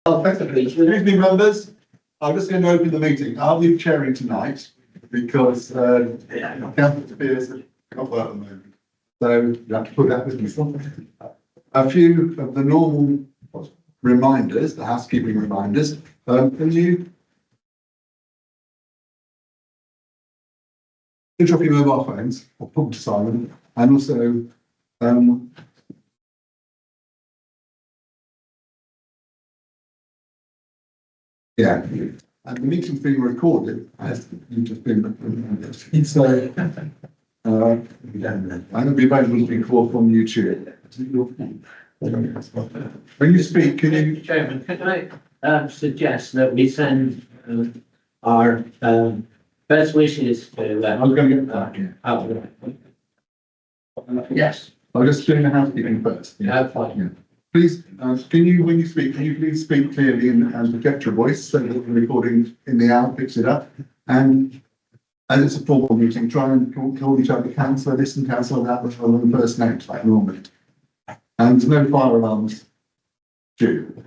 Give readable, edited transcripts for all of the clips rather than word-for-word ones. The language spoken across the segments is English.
Good evening, members. I'm just going to open the meeting. I'll be chairing tonight because Councillor Spears is not well at the moment. So you have to put that with me. A few of the normal reminders, the housekeeping reminders. Can you switch off your mobile phones or put them to silent? And also, yeah, and the meeting's being recorded as you've just been. So, and it'll be available to be called on YouTube. When you speak, can you? Chairman, can I suggest that we send our best wishes to I was going to get that. out. Yes. I'm just doing the housekeeping first. Yeah, fine. Yeah. Please, can you, when you speak, can you please speak clearly and project your voice so that the recording in the hour picks it up? And as it's a formal meeting, try and call each other councillor, this and councillor that, rather than first names like normal. And there's no fire alarms due.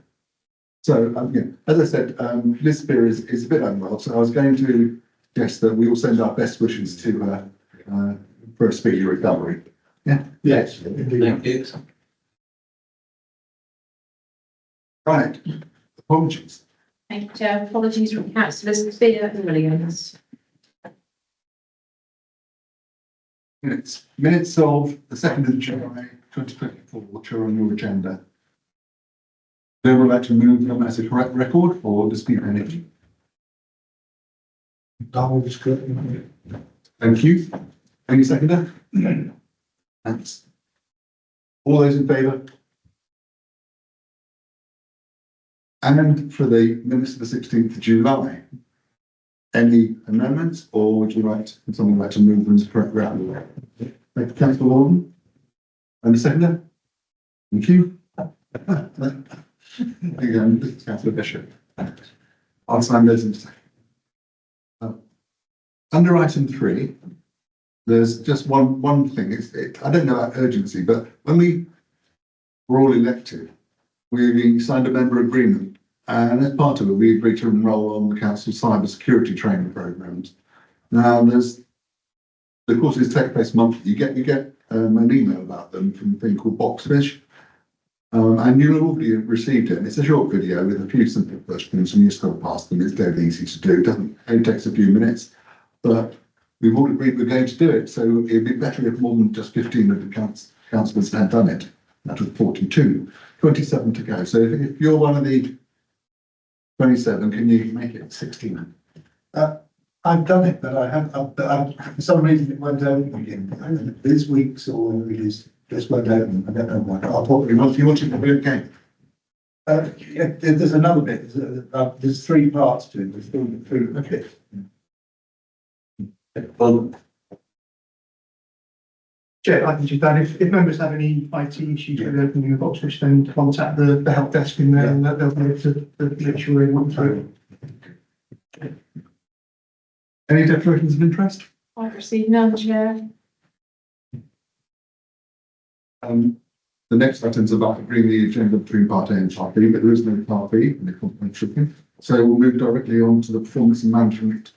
So, yeah, as I said, Liz Spear is a bit unwell, so I was going to suggest that we all send our best wishes to her for a speedy recovery. Yeah. Yes. Thank you. Right. Apologies. Thank you, Chair. Apologies from councillors Spear and Williams. Minutes of the 2nd of July 2024, which are on your agenda. They would like to move them as a correct record or dispute any? Thank you. Any seconder? Thanks. All those in favour? And for the minutes of the 16th of July, any amendments, or would someone like to move them as correct record? Thank you, Councillor Walden. And a seconder? Thank you. Again, this is Councillor Bishop. I'll sign those in a second. Under item 3, there's just one thing. I don't know about urgency, but when we were all elected, we signed a member agreement, and as part of it, we agreed to enrol on the council's cyber security training programs. Now, the courses take place monthly. You get an email about them from a thing called Boxfish, and you'll already have received it. It's a short video with a few simple questions, and you just got to pass them. It's dead easy to do. It takes a few minutes, but we've all agreed we're going to do it. So it'd be better if more than just 15 of the councillors had done it. That was 42, 27 to go. So if you're one of the 27, can you make it 16? I've done it, but I have, for some reason it won't open again. This week's or it is just won't open. I don't know why. I'll probably You want to do it again? yeah, there's another bit. There's 3 parts to it. There's three. Okay. Chair, I can just add, if members have any IT issues with opening the Boxfish, then contact the help desk in there and they'll be able to make sure they want through. Any declarations of interest? I've received none, Chair. The next item is about agreeing the agenda between Part A and Part B, but there is no Part B in the complimentary thing. So we'll move directly on to the performance and management,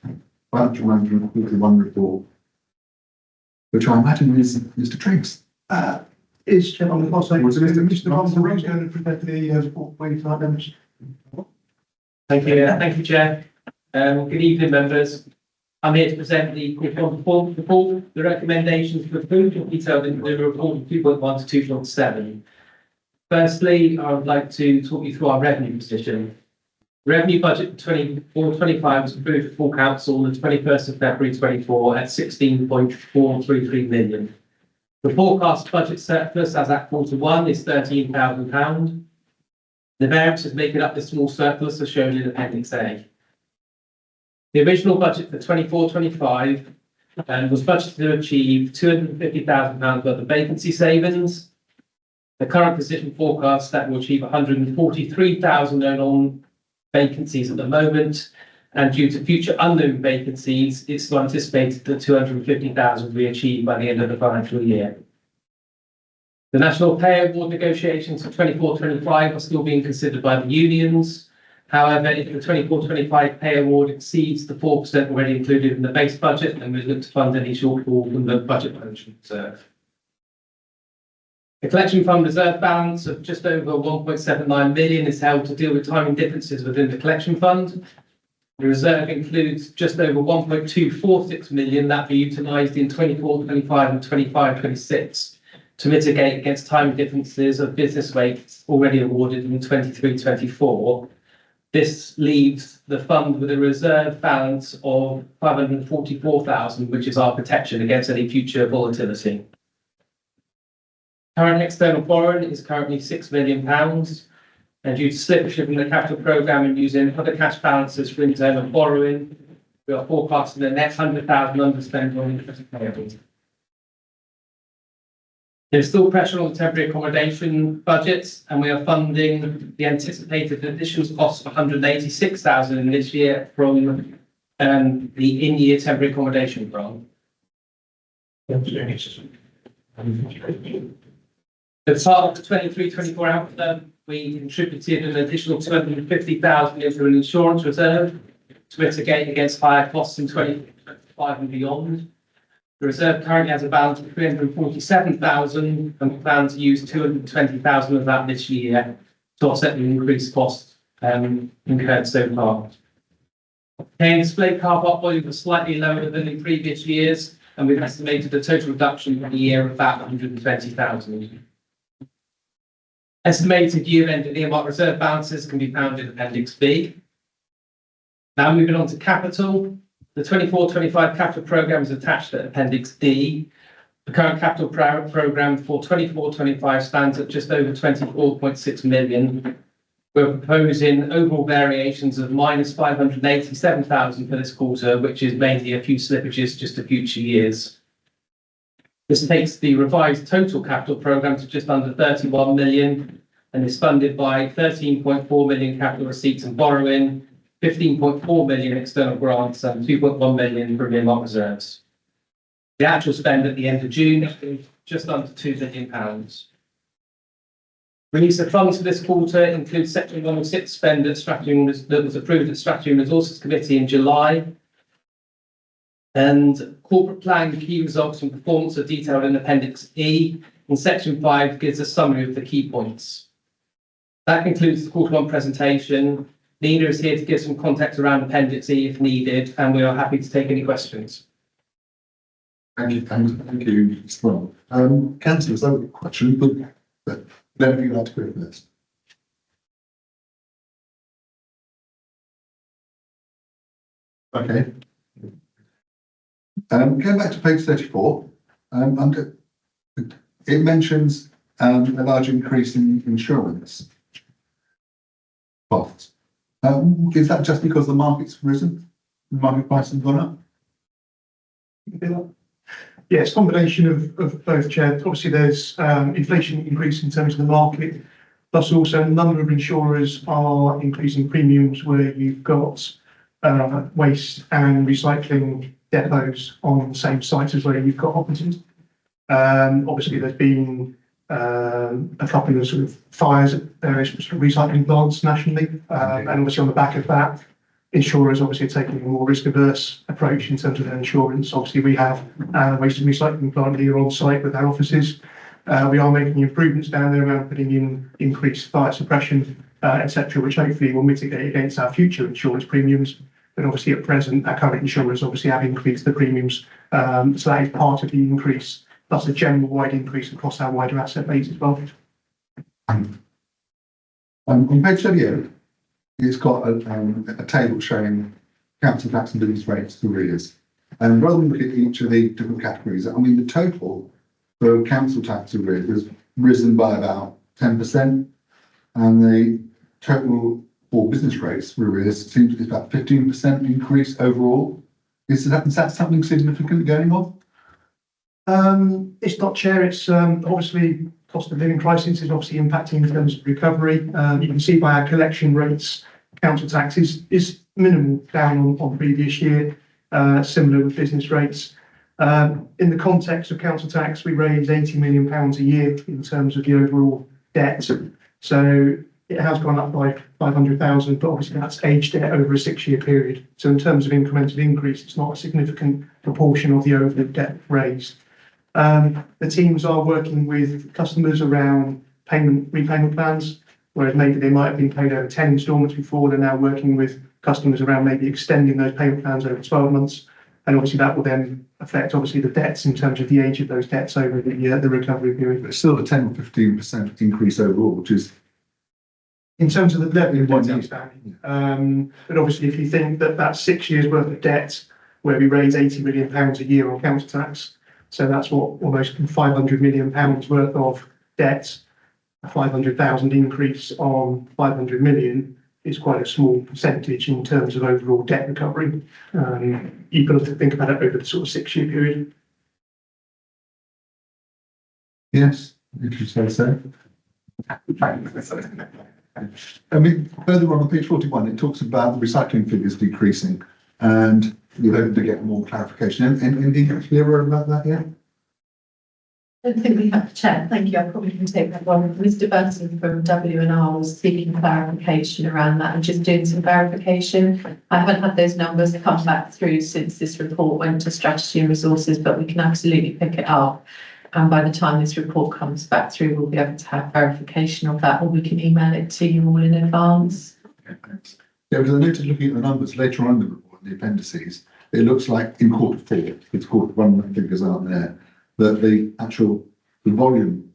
financial management quarterly 1 report, which I imagine is Mr. Triggs. Is Chair, on the last thing, Was it Mr. Bonner going to present the report for you tonight, members? Thank you, Chair. Good evening, members. I'm here to present the performance report. The recommendations for food are detailed in the report 2.1 to 2.7. Firstly, I would like to talk you through our revenue position. Revenue budget for 24-25 was approved for full council on the 21st of February 24 at 16.433 million. The forecast budget surplus as at Q1 is £13,000. The variances making up the small surplus are shown in Appendix A. The original budget for 24-25 was budgeted to achieve £250,000 worth of vacancy savings. The current position forecasts that will achieve 143,000 known vacancies at the moment, and due to future unknown vacancies, it's anticipated that 250,000 will be achieved by the end of the financial year. The National Pay Award negotiations for 24-25 are still being considered by the unions. However, if the 24-25 pay award exceeds the 4% already included in the base budget, then we look to fund any shortfall from the budget management reserve. The collection fund reserve balance of just over 1.79 million is held to deal with timing differences within the collection fund. The reserve includes just over 1.246 million that be utilised in 24-25 and 25-26 to mitigate against timing differences of business rates already awarded in 23-24. This leaves the fund with a reserve balance of 544,000, which is our protection against any future volatility. Current external borrowing is currently £6 million, and due to slippage in the capital programme and using other cash balances for internal borrowing, we are forecasting a net 100,000 underspend on interest payable. There's still pressure on the temporary accommodation budgets, and we are funding the anticipated additional costs of 186,000 in this year from the in-year temporary accommodation grant. As part of the 23-24 outflow, we contributed an additional 250,000 into an insurance reserve to mitigate against higher costs in 2025 and beyond. The reserve currently has a balance of 347,000, and we plan to use 220,000 of that this year to offset the increased costs incurred so far. Display car park volume was slightly lower than in previous years, and we've estimated a total reduction in the year of about 120,000. Estimated year-end and earmark reserve balances can be found in Appendix B. Now moving on to capital. The 24-25 capital programme is attached to Appendix D. The current capital programme for 24-25 stands at just over 24.6 million. We're proposing overall variations of minus 587,000 for this quarter, which is mainly a few slippages just to future years. This takes the revised total capital programme to just under 31 million and is funded by 13.4 million capital receipts and borrowing, 15.4 million external grants and 2.1 million from earmark reserves. The actual spend at the end of June is just under £2 million. Release of funds for this quarter includes Section 106 spend that was approved at Strategy and Resources Committee in July. And corporate plan key results and performance are detailed in Appendix E, and Section 5 gives a summary of the key points. That concludes the quarter one presentation. Nina is here to give some context around Appendix E if needed, and we are happy to take any questions. Thank you, Mr. Rob. Councillors, I have a question, but whenever you'd like to go first. Okay. Going back to page 34, it mentions a large increase in insurance costs. Is that just because the market's risen? The market price has gone up? Yeah, it's a combination of both, Chair. Obviously, there's inflation increase in terms of the market, plus also a number of insurers are increasing premiums where you've got waste and recycling depots on the same site as where you've got offices. Obviously, there's been a couple of sort of fires at various sort of recycling plants nationally, and obviously on the back of that, insurers obviously are taking a more risk-averse approach in terms of their insurance. Obviously, we have a waste and recycling plant here on site with our offices. We are making improvements down there around putting in increased fire suppression, etc., which hopefully will mitigate against our future insurance premiums. But obviously, at present, our current insurers obviously have increased the premiums, so that is part of the increase, plus a general wide increase across our wider asset base as well. On page 38, it's got a table showing council tax and business rates arrears. And rather than look at each of the different categories, I mean, the total for council tax arrears has risen by about 10%, and the total for business rates for arrears seems to be about 15% increase overall. Is that something significant going on? It's not, Chair. It's obviously cost of living crisis is obviously impacting in terms of recovery. You can see by our collection rates, council tax is minimal down on previous year, similar with business rates. In the context of council tax, we raise £80 million a year in terms of the overall debt. So it has gone up by 500,000, but obviously that's aged debt over a 6-year period. So in terms of incremental increase, it's not a significant proportion of the overall debt raised. The teams are working with customers around repayment plans, whereas maybe they might have been paid over 10 instalments before. They're now working with customers around maybe extending those payment plans over 12 months. And obviously that will then affect obviously the debts in terms of the age of those debts over the recovery period. But it's still a 10 or 15% increase overall, which is, In terms of the level of In debt 1 year. outstanding. But obviously if you think that that's 6 years worth of debt, where we raise £80 million a year on council tax, so that's what, almost £500 million worth of debt, a 500,000 increase on 500 million is quite a small percentage in terms of overall debt recovery. You've got to think about it over the sort of 6-year period. yes, if you say so. I mean, further on page 41, it talks about the recycling figures decreasing and you're hoping to get more clarification. Anything clearer about that yet? I don't think we have, Chair, thank you, I probably can take that one. Mr. Burton from W&R was seeking clarification around that and just doing some verification. I haven't had those numbers come back through since this report went to strategy and resources, but we can absolutely pick it up. And by the time this report comes back through, we'll be able to have verification of that, or we can email it to you all in advance. Okay, thanks. Yeah, because I noticed looking at the numbers later on in the report, the appendices, it looks like in Q4, it's Q1, the figures aren't there, that the volume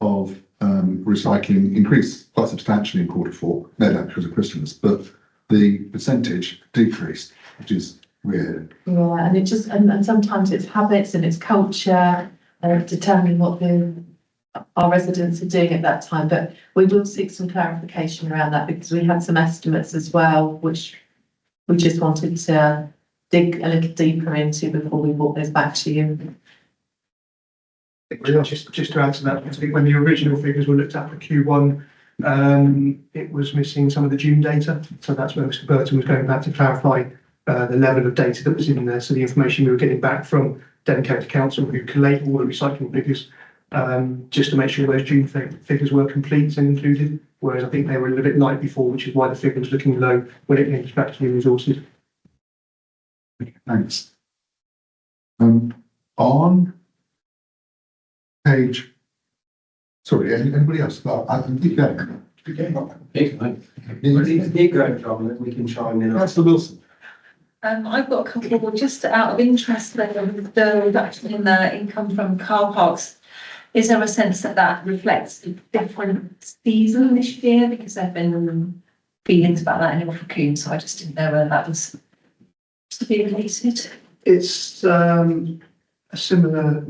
of recycling increased quite substantially in Q4, no doubt because of Christmas, but the percentage decreased, which is weird. Yeah, and it just, and sometimes it's habits and it's culture, determining what our residents are doing at that time, but we will seek some clarification around that because we had some estimates as well, which we just wanted to dig a little deeper into before we brought those back to you. Just to add to that, I think when the original figures were looked at for Q1, it was missing some of the June data. So that's where Mr. Burton was going back to clarify the level of data that was in there. So the information we were getting back from Dedicated Council, who collate all the recycling figures, just to make sure those June figures were complete and included. Whereas I think they were a little bit light before, which is why the figure was looking low when it came to strategy and resources. Okay, thanks. On page, sorry, anybody else? I can keep going. Keep going, John, and we can chime in. Councillor Wilson. I've got a couple, just out of interest, then, with the reduction in the income from car parks. Is there a sense that that reflects a different season this year? Because there have been feelings about that in Ilford Combe, so I just didn't know whether that was to be related. It's a similar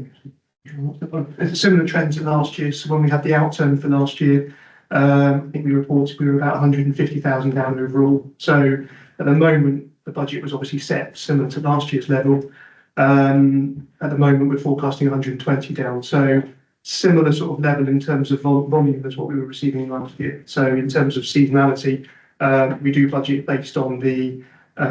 trend to last year. So when we had the outturn for last year, I think we reported we were about 150,000 down overall. So at the moment, the budget was obviously set similar to last year's level. At the moment, we're forecasting 120 down. So similar sort of level in terms of volume as what we were receiving last year. So in terms of seasonality, we do budget based on the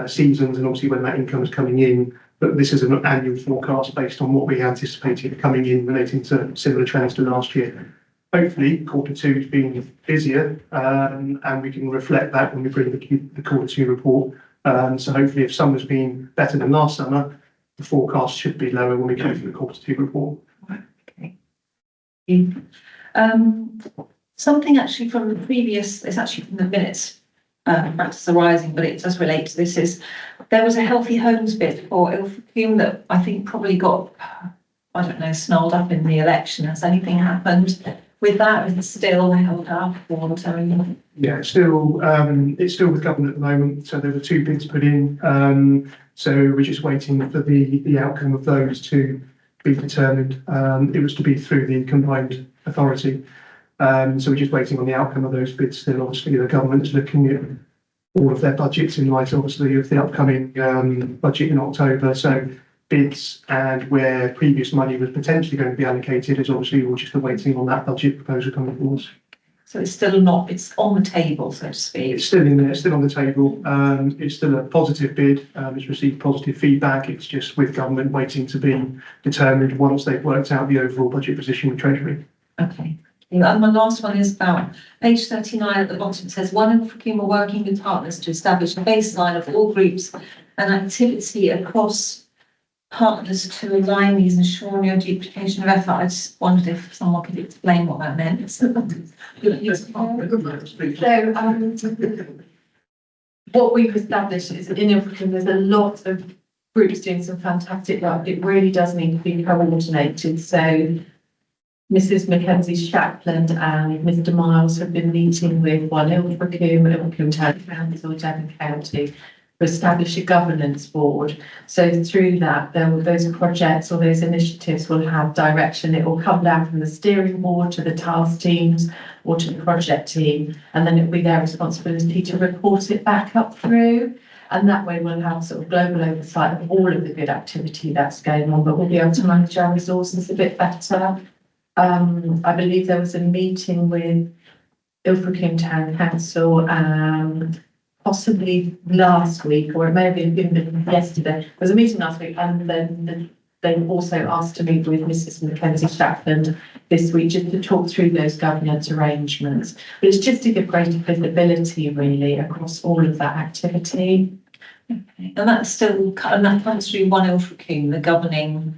seasons and obviously when that income is coming in. But this is an annual forecast based on what we anticipated coming in relating to similar trends to last year. Hopefully, Q2 has been busier, and we can reflect that when we bring the Q2 report. So hopefully, if summer's been better than last summer, the forecast should be lower when we go through the Q2 report. Okay. Something actually from the previous, it's actually from the minutes, Practice Arising, but it does relate to this, is there was a Healthy Homes bid for Ilford Combe that I think probably got, I don't know, snarled up in the election. Has anything happened with that? Is it still held up or something? Yeah, it's still with government at the moment. So there were 2 bids put in. So we're just waiting for the outcome of those to be determined. It was to be through the combined authority. So we're just waiting on the outcome of those bids still. Obviously, the government is looking at all of their budgets in light, obviously, of the upcoming budget in October. So bids and where previous money was potentially going to be allocated is obviously we're just waiting on that budget proposal coming forward. So it's still not, it's on the table, so to speak. It's still in there, it's still on the table. It's still a positive bid. It's received positive feedback. It's just with government waiting to be determined once they've worked out the overall budget position with Treasury. Okay. And my last one is about page 39 at the bottom. It says, one Ilfracombe are working with partners to establish a baseline of all groups and activity across partners to align these, ensuring no duplication of effort. I just wondered if someone could explain what that meant. So, what we've established is in Ilfracombe, there's a lot of groups doing some fantastic work. It really does need to be coordinated. So Mrs Mackenzie Shackland and Mr Miles have been meeting with One Ilfracombe Town Council, Devon County, to establish a governance board. So through that, those projects or those initiatives will have direction. It will come down from the steering board to the task teams or to the project team, and then it will be their responsibility to report it back up through. And that way we'll have sort of global oversight of all of the good activity that's going on, but we'll be able to manage our resources a bit better. I believe there was a meeting with Ilfracombe Town Council, possibly last week, or it may have been yesterday. There was a meeting last week, and then they also asked to meet with Mrs Mackenzie Shackland this week just to talk through those governance arrangements. But it's just to give greater visibility really across all of that activity. Okay. And that's still, and that comes through One Ilfracombe, the governing.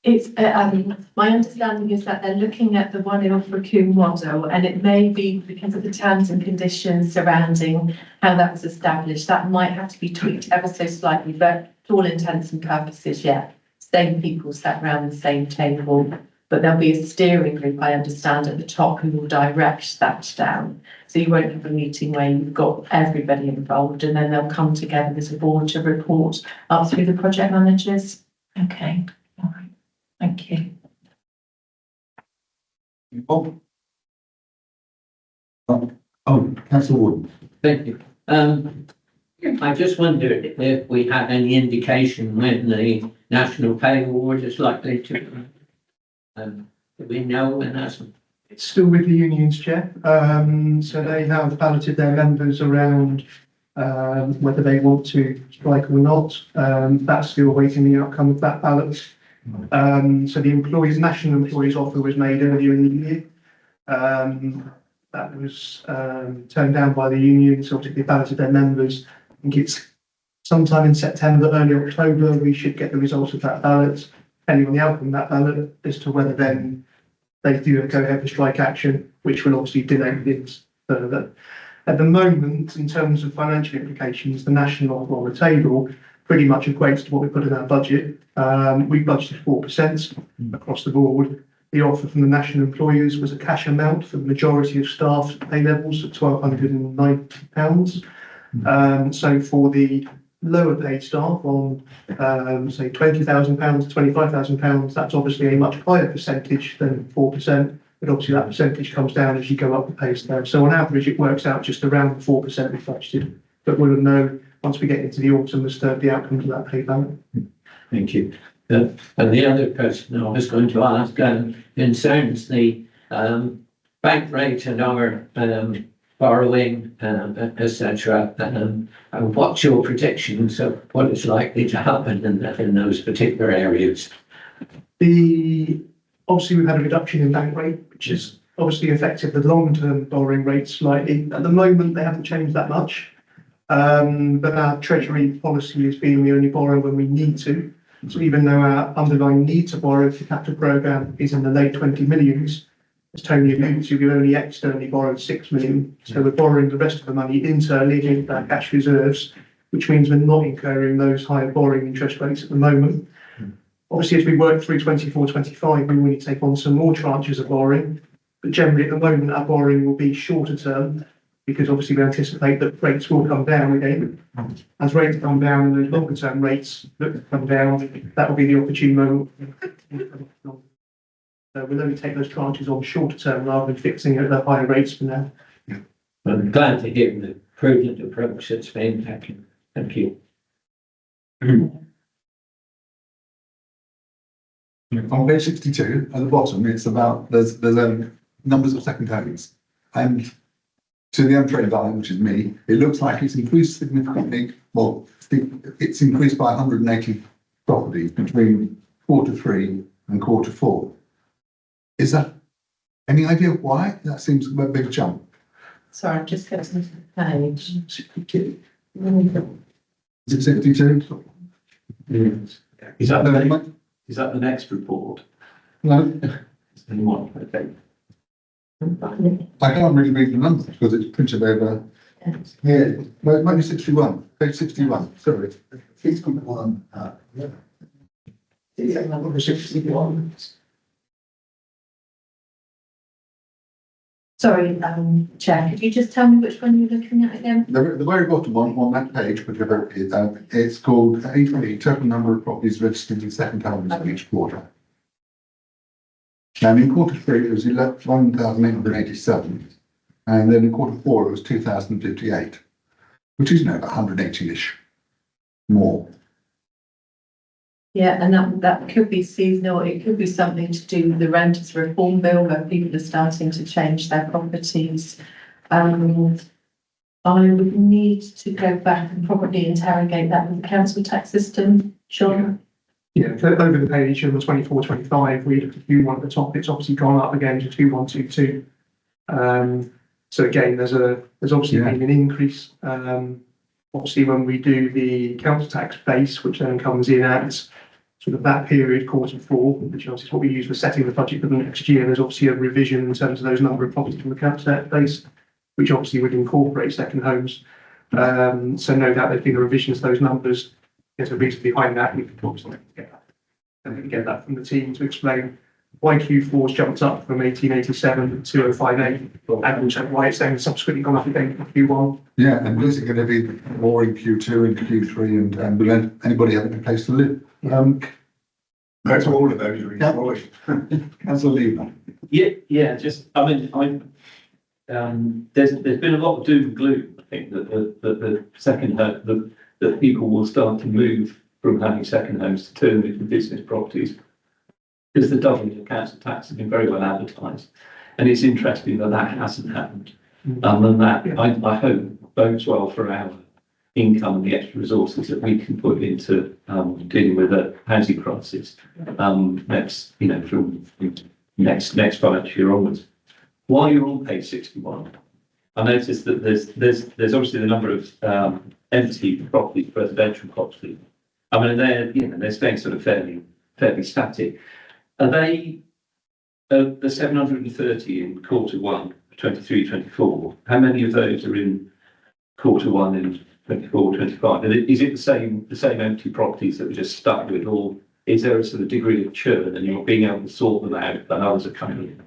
It's my understanding is that they're looking at the One Ilfracombe model, and it may be because of the terms and conditions surrounding how that was established, that might have to be tweaked ever so slightly, but to all intents and purposes, yeah, same people sat around the same table, but there'll be a steering group, I understand, at the top who will direct that down. So you won't have a meeting where you've got everybody involved, and then they'll come together as a board to report up through the project managers. Okay, all right, thank you. Bob? Oh, Councillor Warden. Thank you. I just wondered if we had any indication when the National Pay Award is likely to, do we know when that's? It's still with the unions, Chair. So they have balloted their members around whether they want to strike or not. That's still awaiting the outcome of that ballot. So the national employees offer was made earlier in the year. That was turned down by the unions, so they balloted their members. I think it's sometime in September, early October, we should get the results of that ballot, depending on the outcome of that ballot, as to whether then they do go ahead for strike action, which will obviously delay things further. At the moment, in terms of financial implications, the national offer on the table pretty much equates to what we put in our budget. We budgeted 4% across the board. The offer from the national employers was a cash amount for the majority of staff pay levels of £1,290. So for the lower paid staff on, say, £20,000 to £25,000, that's obviously a much higher percentage than 4%, but obviously that percentage comes down as you go up the pay scale. So on average, it works out just around the 4% we budgeted, but we'll know once we get into the autumn as to the outcomes of that pay ballot. Thank you. And the other question I was going to ask concerns the bank rate and our borrowing, etc. And what's your predictions of what is likely to happen in those particular areas? Obviously, we've had a reduction in bank rate, which has obviously affected the long-term borrowing rate slightly. At the moment, they haven't changed that much. But our treasury policy has been we only borrow when we need to. So even though our underlying need to borrow for the capital programme is in the late 20 millions, as Tony alluded to, we've only externally borrowed 6 million. So we're borrowing the rest of the money internally into our cash reserves, which means we're not incurring those higher borrowing interest rates at the moment. Obviously, as we work through 24-25, we will need to take on some more tranches of borrowing. But generally, at the moment, our borrowing will be shorter term, because obviously we anticipate that rates will come down again. As rates come down and those longer term rates look to come down, that will be the opportune moment. We'll only take those tranches on shorter term rather than fixing it at the higher rates for now. I'm glad to hear the prudent approach that's been taken. Thank you. On page 62, at the bottom, it's about, there's numbers of second homes. And to the untrained eye, which is me, it looks like it's increased significantly. Well, it's increased by 180 properties between Q3 and Q4. Is that Any idea why? That seems a big jump. Sorry, I'm just going to the page. Is it 62? Is that No, the next report? no, Anyone? Okay. I can't really read the numbers because it's printed over. Yeah, no, it might be 61, page 61, sorry. 61. Yeah. Sorry, Chair, could you just tell me which one you're looking at again? The very bottom one on that page, whichever it is, it's called A3, total number of properties registered in second homes in each quarter. And in quarter three, it was 1,887. And then in quarter four, it was 2,058, which is, 180-ish more. Yeah, and that could be seasonal, it could be something to do with the renters reform bill where people are starting to change their properties. I would need to go back and probably interrogate that with the council tax system, Sean. Yeah, over the page on the 24-25, we look at Q1 at the top, it's obviously gone up again to 2122. So again, there's obviously been an increase. Obviously, when we do the council tax base, which then comes in at sort of that period, quarter four, which obviously is what we use for setting the budget for the next year, there's obviously a revision in terms of those number of properties from the council tax base, which obviously would incorporate second homes. So no doubt there's been a revision to those numbers. There's a reason behind that. We could obviously get that. And we can get that from the team to explain why Q4's jumped up from 1887 to 2058, and also why it's then subsequently gone up again in Q1. Yeah, and is it going to be more in Q2 and Q3 and will anybody have a place to live? That's all of those are employed. Councillor Lever. Yeah, just, I mean, there's been a lot of doom and gloom. I think that the second home, that people will start to move from having second homes to turn into business properties. Because the doubling of council tax has been very well advertised. And it's interesting that that hasn't happened. And that, I hope, bodes well for our income and the extra resources that we can put into dealing with the housing crisis next, from next financial year onwards. While you're on page 61, I noticed that there's obviously the number of empty properties, residential properties. I mean, they're staying sort of fairly static. Are they the 730 in quarter one, 23-24? How many of those are in quarter one in 24-25? And is it the same empty properties that we're just stuck with, or is there a sort of degree of churn and you're being able to sort them out and others are coming in?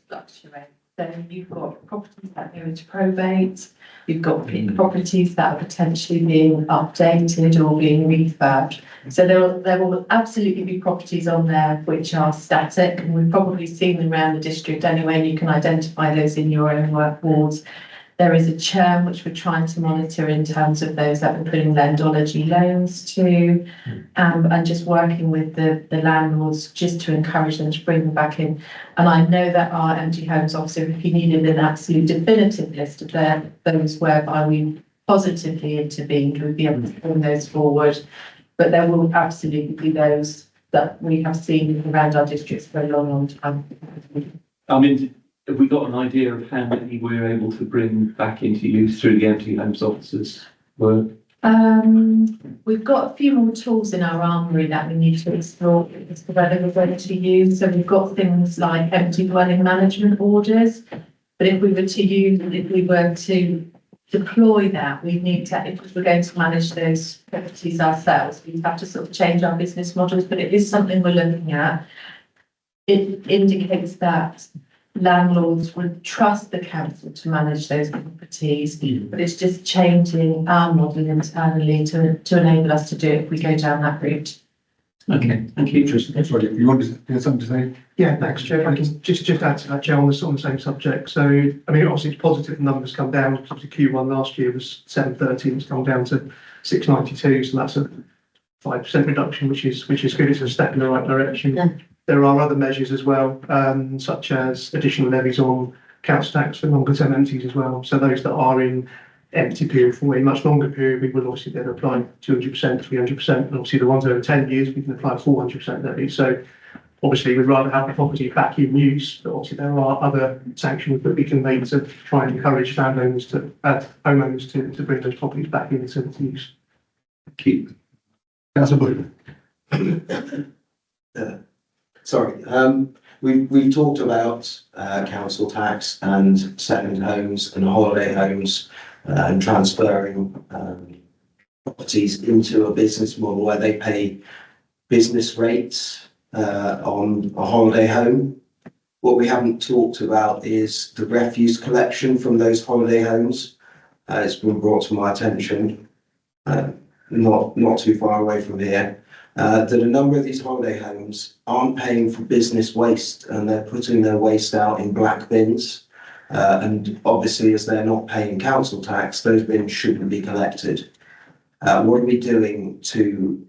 Fluctuate. So you've got properties that go into probate, you've got properties that are potentially being updated or being refurbed. So there will absolutely be properties on there which are static, and we've probably seen them around the district anyway, and you can identify those in your own work wards. There is a churn which we're trying to monitor in terms of those that we're putting Lendology loans to, and just working with the landlords just to encourage them to bring them back in. And I know that our empty homes officer, if he needed an absolute definitive list of those whereby we positively intervened, would be able to bring those forward. But there will absolutely be those that we have seen around our districts for a long, long time. I mean, have we got an idea of how many we're able to bring back into use through the empty homes officers' work? We've got a few more tools in our armoury that we need to explore as to whether we're going to use. So we've got things like empty dwelling management orders. But if we were to deploy that, we need to, if we're going to manage those properties ourselves, we'd have to sort of change our business models. But it is something we're looking at. It indicates that landlords would trust the council to manage those properties, but it's just changing our model internally to enable us to do it if we go down that route. Okay, thank you. Sorry, you want to have something to say? Yeah, thanks, Chair. I can just add to that, Chair, on the same subject. So, I mean, obviously it's positive the numbers come down. Obviously Q1 last year was 730, it's come down to 692, so that's a 5% reduction, which is good. It's a step in the right direction. Yeah. There are other measures as well, such as additional levies on council tax for longer term empties as well. So those that are in empty period for a much longer period, we will obviously then apply 200%, 300%, and obviously the ones over 10 years, we can apply 400% levy. So Obviously, we'd rather have the property back in use, but obviously there are other sanctions that we can make to try and encourage homeowners to bring those properties back into use. Keep. Councillor Bushman. Sorry, we've talked about council tax and second homes and holiday homes and transferring properties into a business model where they pay business rates on a holiday home. What we haven't talked about is the refuse collection from those holiday homes. It's been brought to my attention, not too far away from here. That a number of these holiday homes aren't paying for business waste and they're putting their waste out in black bins. And obviously, as they're not paying council tax, those bins shouldn't be collected. What are we doing to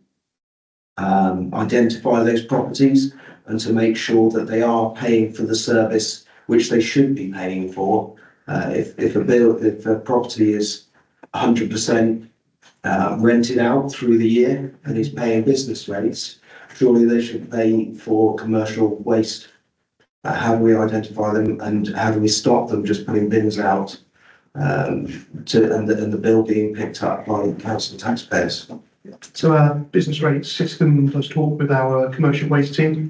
identify those properties and to make sure that they are paying for the service which they should be paying for? If a property is 100% rented out through the year and is paying business rates, surely they should pay for commercial waste. How do we identify them and how do we stop them just putting bins out and the bill being picked up by council taxpayers? So our business rates system does talk with our commercial waste team.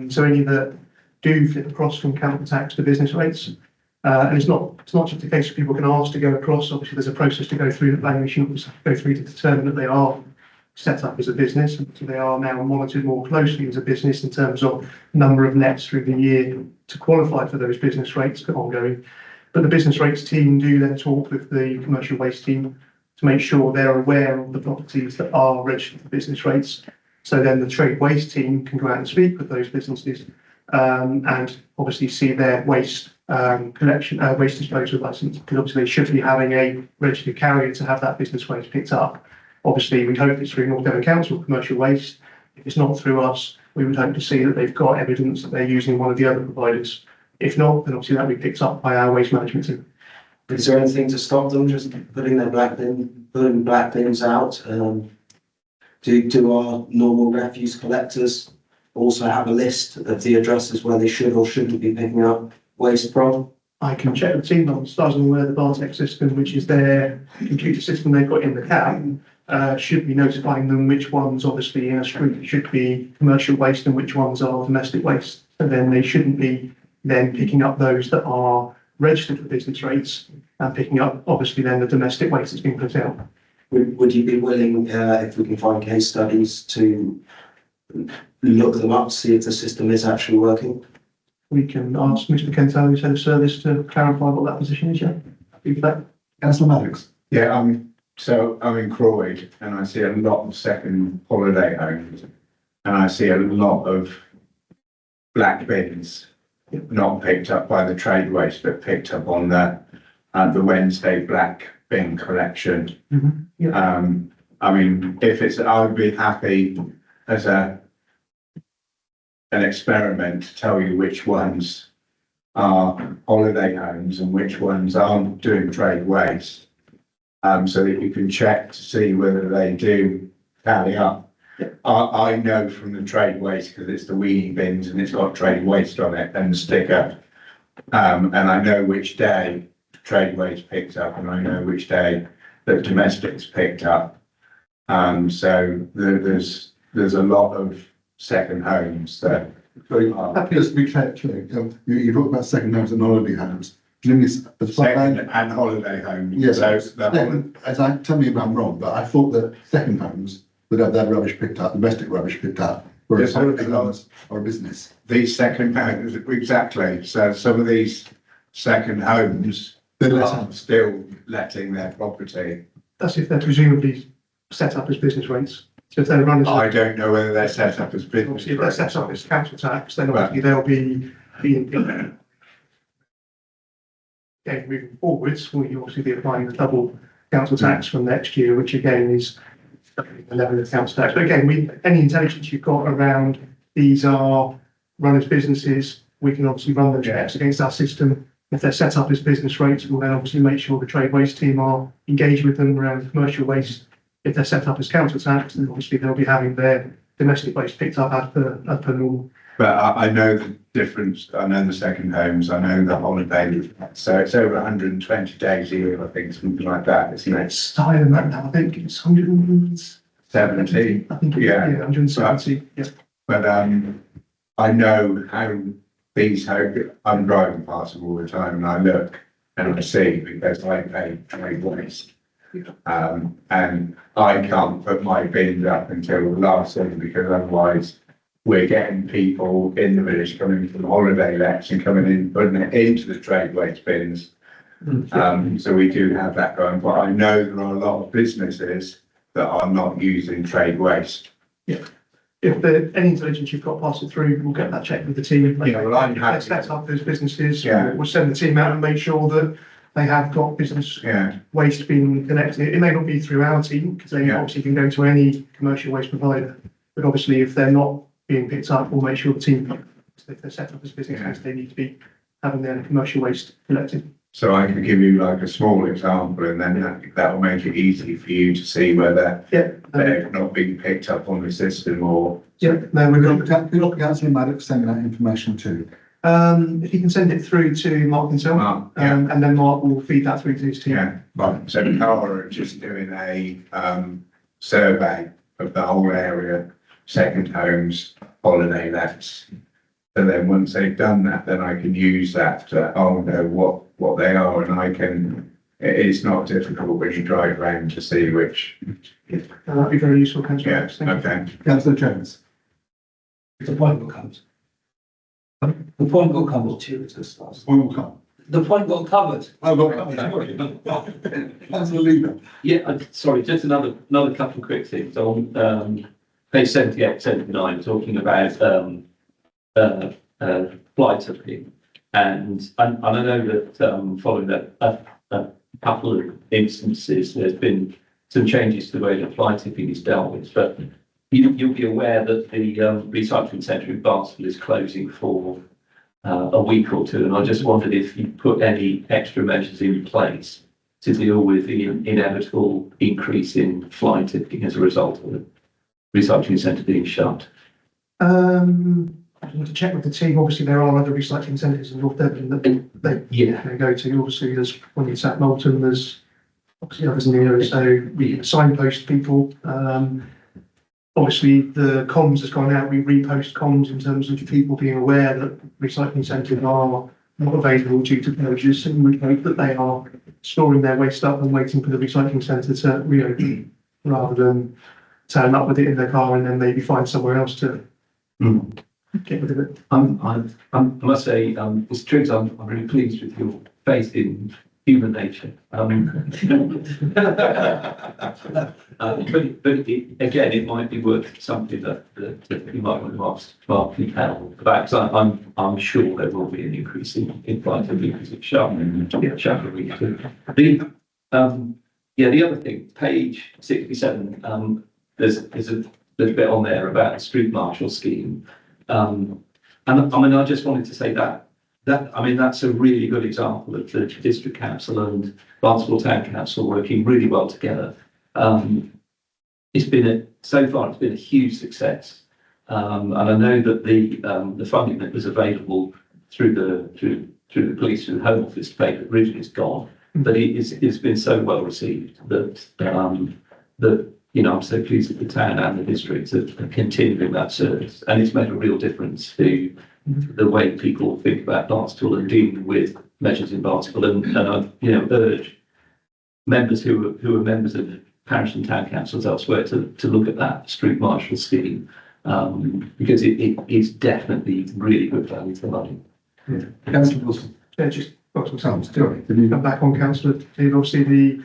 So any that do flip across from council tax to business rates. And it's not just a case of people can ask to go across. Obviously, there's a process to go through that valuation go through to determine that they are set up as a business. And so they are now monitored more closely as a business in terms of number of nets through the year to qualify for those business rates that are ongoing. But the business rates team do then talk with the commercial waste team to make sure they're aware of the properties that are registered for business rates. So then the trade waste team can go out and speak with those businesses and obviously see their waste collection, waste disposal license, because obviously they should be having a registered carrier to have that business waste picked up. Obviously, we hope it's through North Devon Council commercial waste. If it's not through us, we would hope to see that they've got evidence that they're using one of the other providers. If not, then obviously that will be picked up by our waste management team. Is there anything to stop them just putting black bins out? Do our normal refuse collectors also have a list of the addresses where they should or shouldn't be picking up waste from? I can check the team on as I'm aware, the Bartek system, which is their computer system they've got in the cab, should be notifying them which ones obviously in a street should be commercial waste and which ones are domestic waste. And then they shouldn't be then picking up those that are registered for business rates and picking up obviously then the domestic waste that's being put out. Would you be willing, if we can find case studies, to look them up, see if the system is actually working? We can ask Mr. Kento, who's head of service, to clarify what that position is, yeah. Happy with that. Councillor Maddox. Yeah, so I'm in Croyd and I see a lot of second holiday homes and I see a lot of black bins not picked up by the trade waste, but picked up on the Wednesday black bin collection. I mean, I would be happy as an experiment to tell you which ones are holiday homes and which ones aren't doing trade waste, so that you can check to see whether they do tally up. I know from the trade waste, because it's the weenie bins and it's got trade waste on it and the sticker, and I know which day trade waste picked up and I know which day the domestics picked up. So there's a lot of second homes that Happy to be clear, you talk about second homes and holiday homes. second and holiday homes. Yes, So tell me if I'm wrong, but I thought that second homes would have their rubbish picked up, domestic rubbish picked up, whereas Yes, holiday homes are a business. these second homes, exactly. So some of these second homes are still letting their property. That's if they're presumably set up as business rates. So if they're run as, I don't know whether they're set up as business. obviously if they're set up as council tax, then obviously they'll be being. Again, moving forwards, we'll obviously be applying the double council tax from next year, which again is the level of council tax. But again, any intelligence you've got around these are run as businesses, we can obviously run the checks against our system. If they're set up as business rates, we'll then obviously make sure the trade waste team are engaged with them around commercial waste. If they're set up as council tax, then obviously they'll be having their domestic waste picked up as per normal. But I know the difference, I know the second homes, I know the holiday, so it's over 120 days a year, I think, something like that, isn't it? It's higher than that now, I think it's 70, I think, Yeah. 170, yeah. but I know how these homes, I'm driving past them all the time and I look and I see because I pay trade waste. And I can't put my bins up until the last thing because otherwise we're getting people in the village coming from holiday lets and coming in, putting it into the trade waste bins. So we do have that going, but I know there are a lot of businesses that are not using trade waste. If there any intelligence you've got, pass it through, we'll get that checked with the team. Yeah, well, I'm happy. Let's set up those businesses, Yeah. we'll send the team out and make sure that they have got business Yeah, waste being collected. It may not be through our team, because they Yeah. obviously can go to any commercial waste provider. But obviously, if they're not being picked up, we'll make sure the team, if they're set up as businesses, they need to be having their commercial waste collected. so I can give you like a small example and then that will make it easy for you to see whether Yeah. they're not being picked up on the system or. Yeah, no, we're Could going, Councillor Maddox send that information to? if you can send it through to Mark himself, Yeah, and then Mark will feed that through to his team. yeah, right, so Cara are just doing a survey of the whole area, second homes, holiday lets. And then once they've done that, then I can use that to, know what they are and I can, it's not difficult when you drive around to see which, That'd be very useful, Councillor. yeah, Maddox, thank you. okay. Councillor Jones? The point got covered. The point got covered. One will come. The point got covered. Oh, got Councillor Lever? Yeah, sorry, just another couple of quick things on, page 78, 79, talking about, fly tipping. And I know that, following a couple of instances, there's been some changes to the way that fly tipping is dealt with, but you'll be aware that the, recycling centre in Barnstable is closing for, a week or two, and I just wondered if you put any extra measures in place to deal with the inevitable increase in fly tipping as a result of the recycling centre being shut. I want to check with the team. Obviously, there are other recycling centres in North Devon that they can go to. Obviously, there's one in South Molton, there's obviously others in the area, so we signpost people. Obviously, the comms has gone out. We repost comms in terms of people being aware that recycling centres are not available due to closures, and we hope that they are storing their waste up and waiting for the recycling centre to reopen, rather than turn up with it in their car and then maybe find somewhere else to get rid of it. I must say, Mr. Triggs, I'm really pleased with your faith in human nature. But again, it might be worth something that you might want to ask Mark Hell about, because I'm sure there will be an increase in flight because it's sharp. The other thing, page 67, there's a bit on there about the street marshal scheme. And I mean, I just wanted to say that that's a really good example of the district council and Barnstable Town Council working really well together. So far it's been a huge success. And I know that the funding that was available through the police, through the Home Office to pay for originally is gone, but it's been so well received that I'm so pleased that the town and the district are continuing that service, and it's made a real difference to the way people think about Barnstable and dealing with measures in Barnstable. And I urge members who are members of parish and town councils elsewhere to look at that street marshal scheme, because it is definitely really good value for money. Councillor Wilson? Yeah, just got some Sam, time to did you? come back on councillor. Obviously, the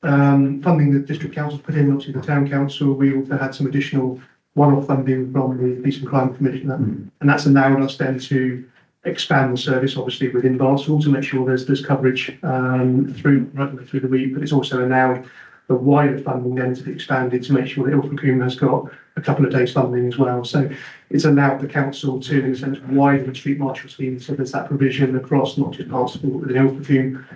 funding that district councils put in, obviously the town council, we also had some additional one-off funding from the Peace and Crime Commissioner, and that's allowed us then to expand the service, obviously within Barnstable, to make sure there's coverage through the week, but it's also allowed the wider funding then to be expanded to make sure that Ilford Combe has got a couple of days funding as well. So it's allowed the council to, in a sense, widen the street marshal scheme, so there's that provision across not just Barnstable but within Ilford Combe.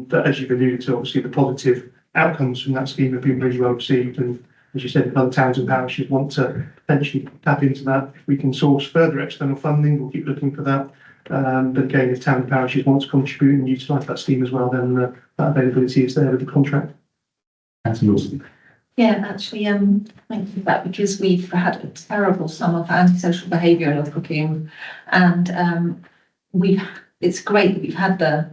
But as you've alluded to, obviously the positive outcomes from that scheme have been really well received, and as you said, if other towns and parishes want to potentially tap into that, if we can source further external funding, we'll keep looking for that. But again, if town and parishes want to contribute and utilise that scheme as well, then that availability is there with the contract. Councillor Lawson. Yeah, actually, thank you for that, because we've had a terrible summer for antisocial behaviour in Ilfracombe, and it's great that we've had the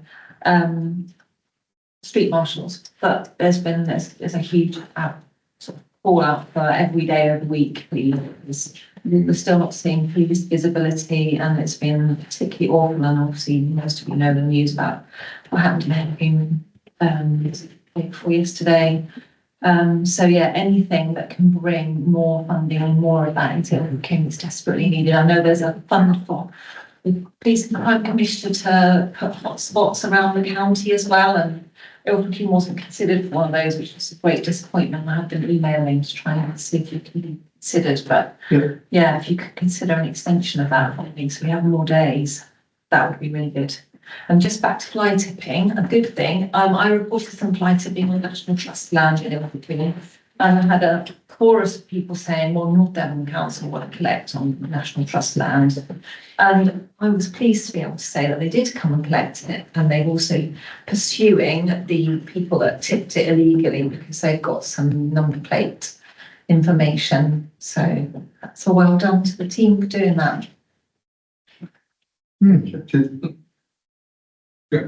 street marshals, but there's a huge sort of fallout for every day of the week. We're still not seeing police visibility, and it's been particularly awful. And obviously, most of you know the news about what happened in Ilfracombe day before yesterday. So yeah, anything that can bring more funding and more of that into Ilfracombe is desperately needed. I know there's a fund for the Police and Crime Commissioner to put hotspots around the county as well, and Ilfracombe wasn't considered for one of those, which was a great disappointment. I have been emailing to try and see if it can be considered, but yeah, if you could consider an extension of that funding so we have more days, that would be really good. And just back to fly tipping, a good thing. I reported some fly tipping on National Trust land in Ilfracombe, and I had a chorus of people saying, well, North Devon Council want to collect on National Trust land. And I was pleased to be able to say that they did come and collect it, and they're also pursuing the people that tipped it illegally because they've got some number plate information. So that's a well done to the team for doing that.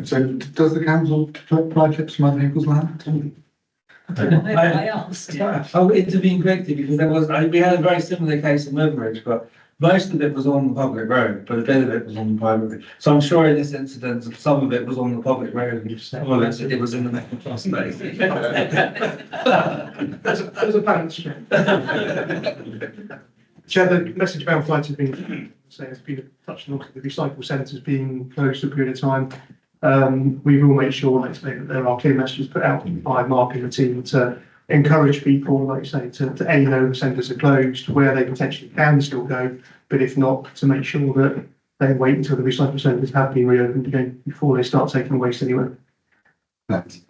So does the council apply chips from other people's land? I asked. I'll intervene quickly because we had a very similar case in Leveridge, but most of it was on the public road, but a bit of it was on the private road. So I'm sure in this incident, some of it was on the public road, and some of it was in the National Trust space. There's a balance. Chair, the message about flights has been saying it's been touched on the recycle centres being closed for a period of time. We will make sure, like say, that there are clear messages put out by Mark and the team to encourage people, like you say, to know the centres are closed, where they potentially can still go, but if not, to make sure that they wait until the recycle centres have been reopened again before they start taking waste anywhere. Thanks.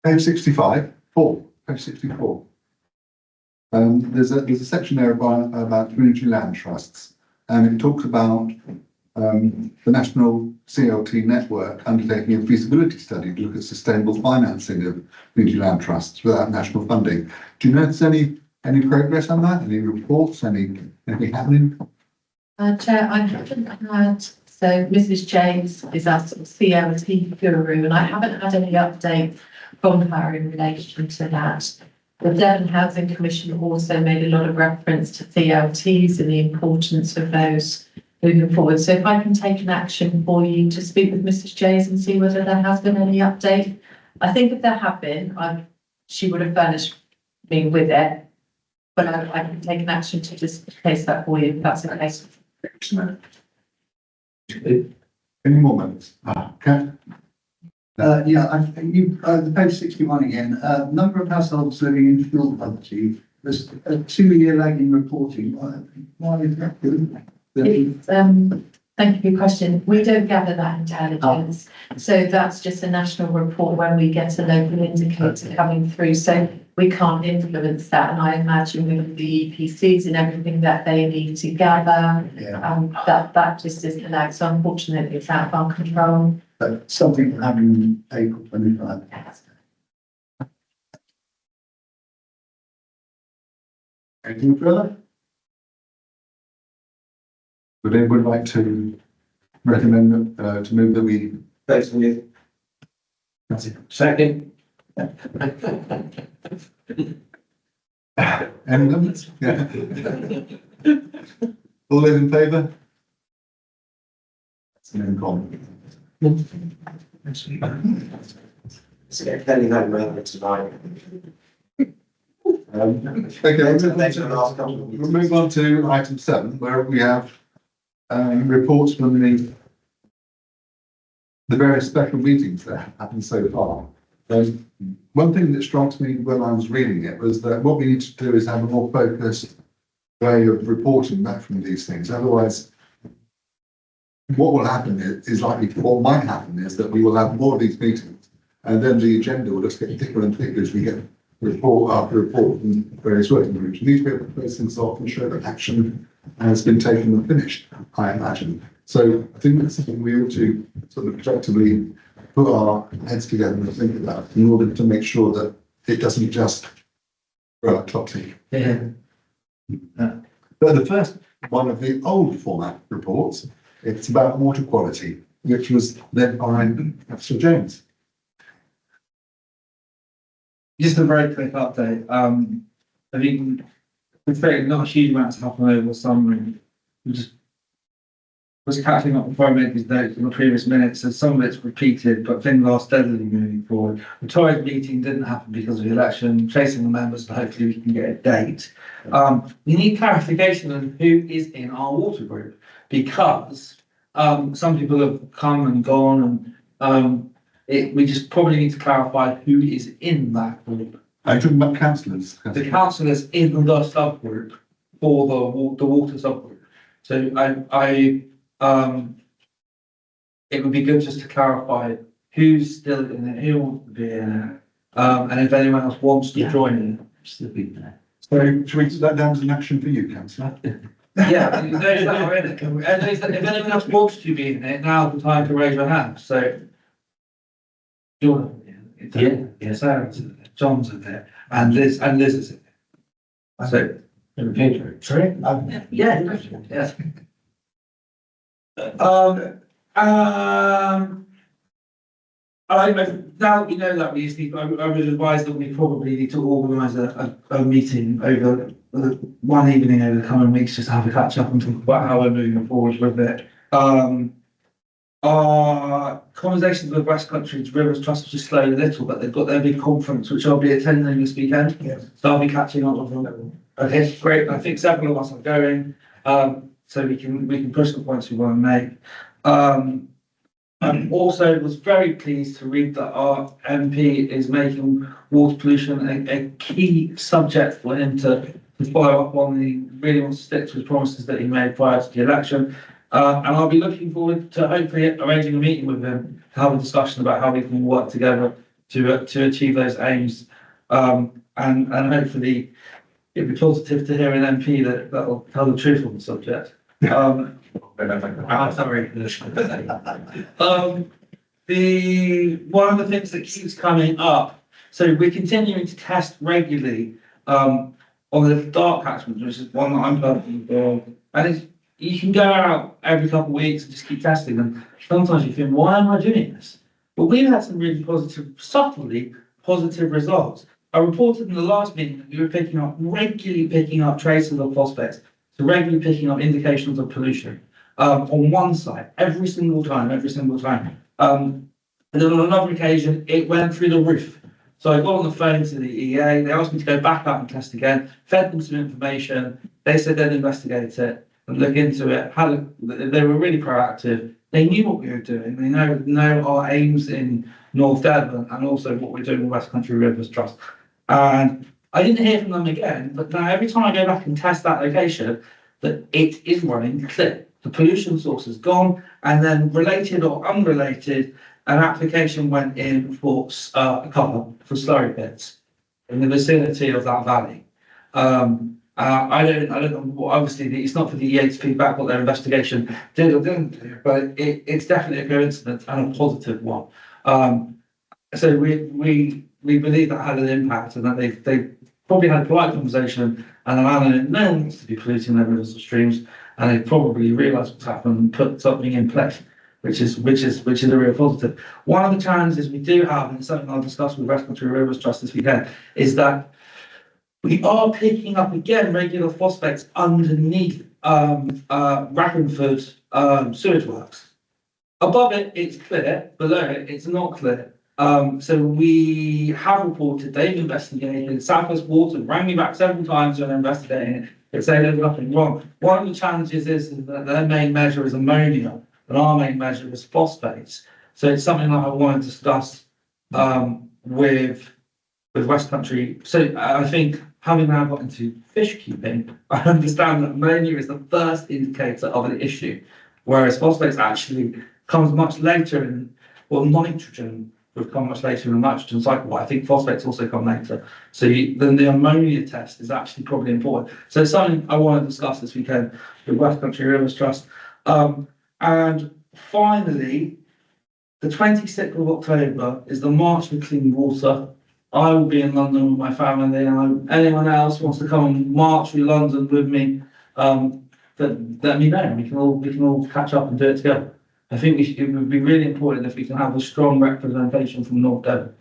Page 65, page 64. There's a section there about community land trusts, and it talks about the National CLT network undertaking a feasibility study to look at sustainable financing of community land trusts without national funding. Do you notice any progress on that? Any reports? Anything happening? Chair, I haven't had, so Mrs. James is our sort of CLT guru, and I haven't had any update from her in relation to that. The Devon Housing Commission also made a lot of reference to CLTs and the importance of those moving forward. So if I can take an action for you to speak with Mrs. James and see whether there has been any update. I think if there have been, she would have furnished me with it, but I can take an action to just case that for you, if that's the case. Any more moments? Okay. The page 61 again, number of households living in fuel poverty, there's a 2-year lag in reporting. Why is that good? It's, thank you for your question. We don't gather that intelligence. So that's just a national report when we get a local indicator coming through. So we can't influence that. And I imagine with the EPCs and everything that they need to gather, that just isn't allowed. So unfortunately, it's out of our control. But something that happened in April 25. Anything further? Would anyone like to recommend to move that we? Basically, Second. Any amendments? Yeah. All those in favour? That's an income. let's get Kelly home early tonight. Okay, we'll move on to item 7, where we have reports from the various special meetings that have happened so far. One thing that strikes me when I was reading it was that what we need to do is have a more focused way of reporting back from these things. Otherwise, what will happen what might happen is that we will have more of these meetings, and then the agenda will just get thicker and thicker as we get report after report from various working groups. And these people those things often show that action has been taken and finished, I imagine. So I think that's something we ought to sort of objectively put our heads together and think about in order to make sure that it doesn't just grow a totty. Yeah. But the first one of the old format reports, it's about water quality, which was led by Professor James. Just a very quick update. I think it's very not a huge amount to happen over the summer. And we just was catching up before I made these notes in the previous minutes, so some of it's repeated, but things are steadily moving forward. The Torrid meeting didn't happen because of the election, chasing the members, and hopefully we can get a date. We need clarification on who is in our water group, because some people have come and gone, and we just probably need to clarify who is in that group. Are you talking about councillors? The councillors in the subgroup for the water subgroup. So it would be good just to clarify who's still in it, who wants to be in it, and if anyone else wants to join in. Still be there. So should we put that down as an action for you, councillor? Yeah, those that are in it, and if anyone else wants to be in it, now's the time to raise your hand, so. Yeah. Sarah's in there, John's in there, and Liz is in there. So, Sorry? yeah. Now that we know that, we just need, I would advise that we probably need to organise a meeting over one evening over the coming weeks, just to have a catch up and talk about how we're moving forward with it. Our conversations with West Country Rivers Trust just slowed a little, but they've got their big conference, which I'll be attending this weekend. Yes. So I'll be catching up with them. Okay, great. I think several of us are going, so we can push the points we want to make. I also was very pleased to read that our MP is making water pollution a key subject for him to follow up on. He really wants to stick to his promises that he made prior to the election. And I'll be looking forward to hopefully arranging a meeting with him to have a discussion about how we can work together to achieve those aims. And hopefully it'll be positive to hear an MP that will tell the truth on the subject. Sorry. One of the things that keeps coming up, so we're continuing to test regularly on the dark catchment, which is one that I'm personally involved, and you can go out every couple of weeks and just keep testing them. Sometimes you think, why am I doing this? But we've had some really subtly positive results. I reported in the last meeting that we were regularly picking up traces of phosphates, so regularly picking up indications of pollution on one site every single time. And then on another occasion, it went through the roof. So I got on the phone to the EA, they asked me to go back out and test again, fed them some information, they said they'd investigate it and look into it. They were really proactive, they knew what we were doing, they know our aims in North Devon and also what we're doing with West Country Rivers Trust. And I didn't hear from them again, but now every time I go back and test that location, that it is running clear. The pollution source is gone, and then related or unrelated, an application went in for a couple for slurry pits in the vicinity of that valley. I don't know, obviously it's not for the EA to feedback what their investigation did or didn't do, but it's definitely a coincidence and a positive one. So we believe that had an impact, and that they probably had a polite conversation, and the man no one wants to be polluting their rivers or streams, and they probably realised what's happened and put something in place, which is a real positive. One of the challenges we do have, and it's something I'll discuss with West Country Rivers Trust this weekend, is that we are picking up again regular phosphates underneath Rackingford sewage works. Above it, it's clear. Below it, it's not clear. So we have reported, they've investigated, South West Water rang me back several times when investigating it. They say there's nothing wrong. One of the challenges is that their main measure is ammonia, and our main measure is phosphates. So it's something that I want to discuss with West Country. So I think, having now got into fish keeping, I understand that ammonia is the first indicator of an issue, whereas phosphates actually comes much later in, well, nitrogen would come much later in the nitrogen cycle, but I think phosphates also come later. So then the ammonia test is actually probably important. So it's something I want to discuss this weekend with West Country Rivers Trust. And finally, the 26th of October is the March for Clean Water. I will be in London with my family, and anyone else wants to come and march through London with me, let me know. We can all catch up and do it together. I think it would be really important if we can have a strong representation from North Devon.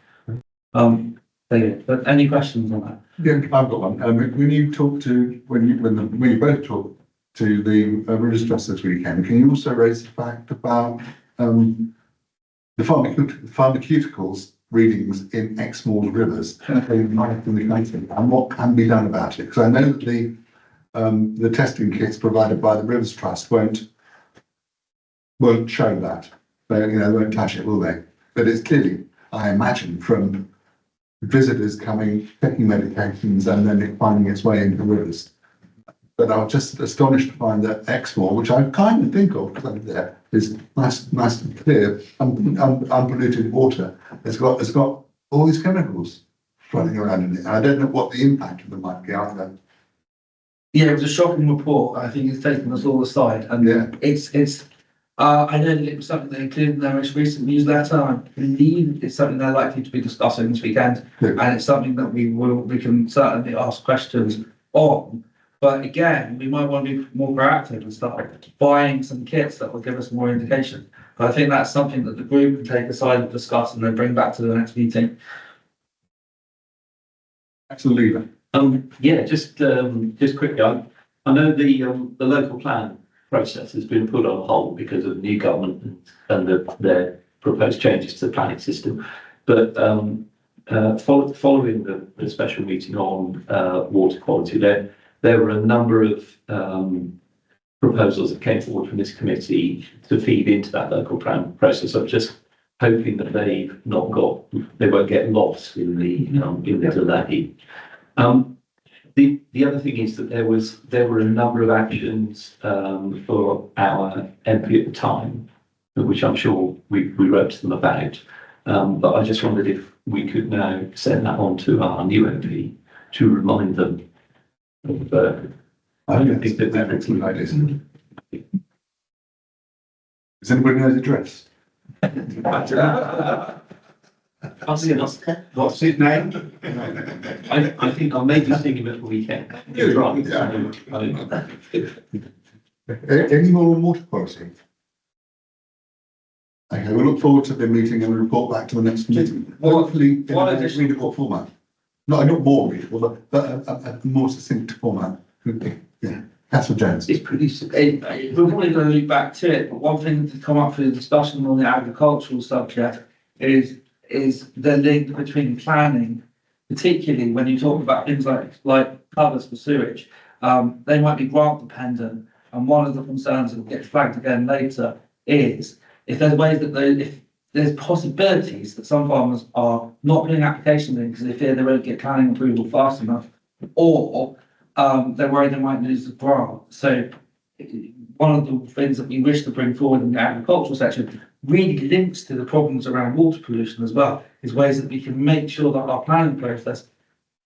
There you go. But any questions on that? Yeah, I've got one. When you both talk to the Rivers Trust this weekend, can you also raise the fact about the pharmaceuticals readings in Exmoor's rivers in the country, and what can be done about it? Because I know that the testing kits provided by the Rivers Trust won't show that. They won't touch it, will they? But it's clearly, I imagine, from visitors coming, taking medications, and then it finding its way into rivers. But I was just astonished to find that Exmoor, which I kind of think of because I'm there, is nice and clear, unpolluted water. It's got all these chemicals running around in it. And I don't know what the impact of them might be out there. Yeah, it was a shocking report. I think it's taken us all aside, and Yeah. I know that it was something they included in their most recent newsletter. I believe it's something they're likely to be discussing this weekend, Yeah. and it's something that we can certainly ask questions on. But again, we might want to be more proactive and start buying some kits that will give us more indication. But I think that's something that the group can take aside and discuss and then bring back to the next meeting. Absolutely. Yeah, just quickly, I know the local plan process has been put on hold because of the new government and their proposed changes to the planning system. But following the special meeting on water quality, there were a number of proposals that came forward from this committee to feed into that local plan process. I'm just hoping that they won't get lost in the delay. The other thing is that there were a number of actions for our MP at the time, which I'm sure we wrote to them about. But I just wondered if we could now send that on to our new MP to remind them of I think that's an excellent idea. Does anybody know his address? What's his name? I think I'll maybe sing him at the weekend. You're right. Any more on water quality? Okay, we'll look forward to the meeting and report back to the next meeting. Hopefully in a readable format. Not more readable, but a more succinct format. Yeah, Councillor Jones. It's pretty. We're probably going to look back to it, but one thing to come up for the discussion on the agricultural subject is the link between planning, particularly when you talk about things like covers for sewage. They might be grant dependent, and one of the concerns that gets flagged again later is if there's ways that if there's possibilities that some farmers are not putting applications in because they fear they won't get planning approval fast enough, or they're worried they might lose the grant. So one of the things that we wish to bring forward in the agricultural section really links to the problems around water pollution as well, is ways that we can make sure that our planning process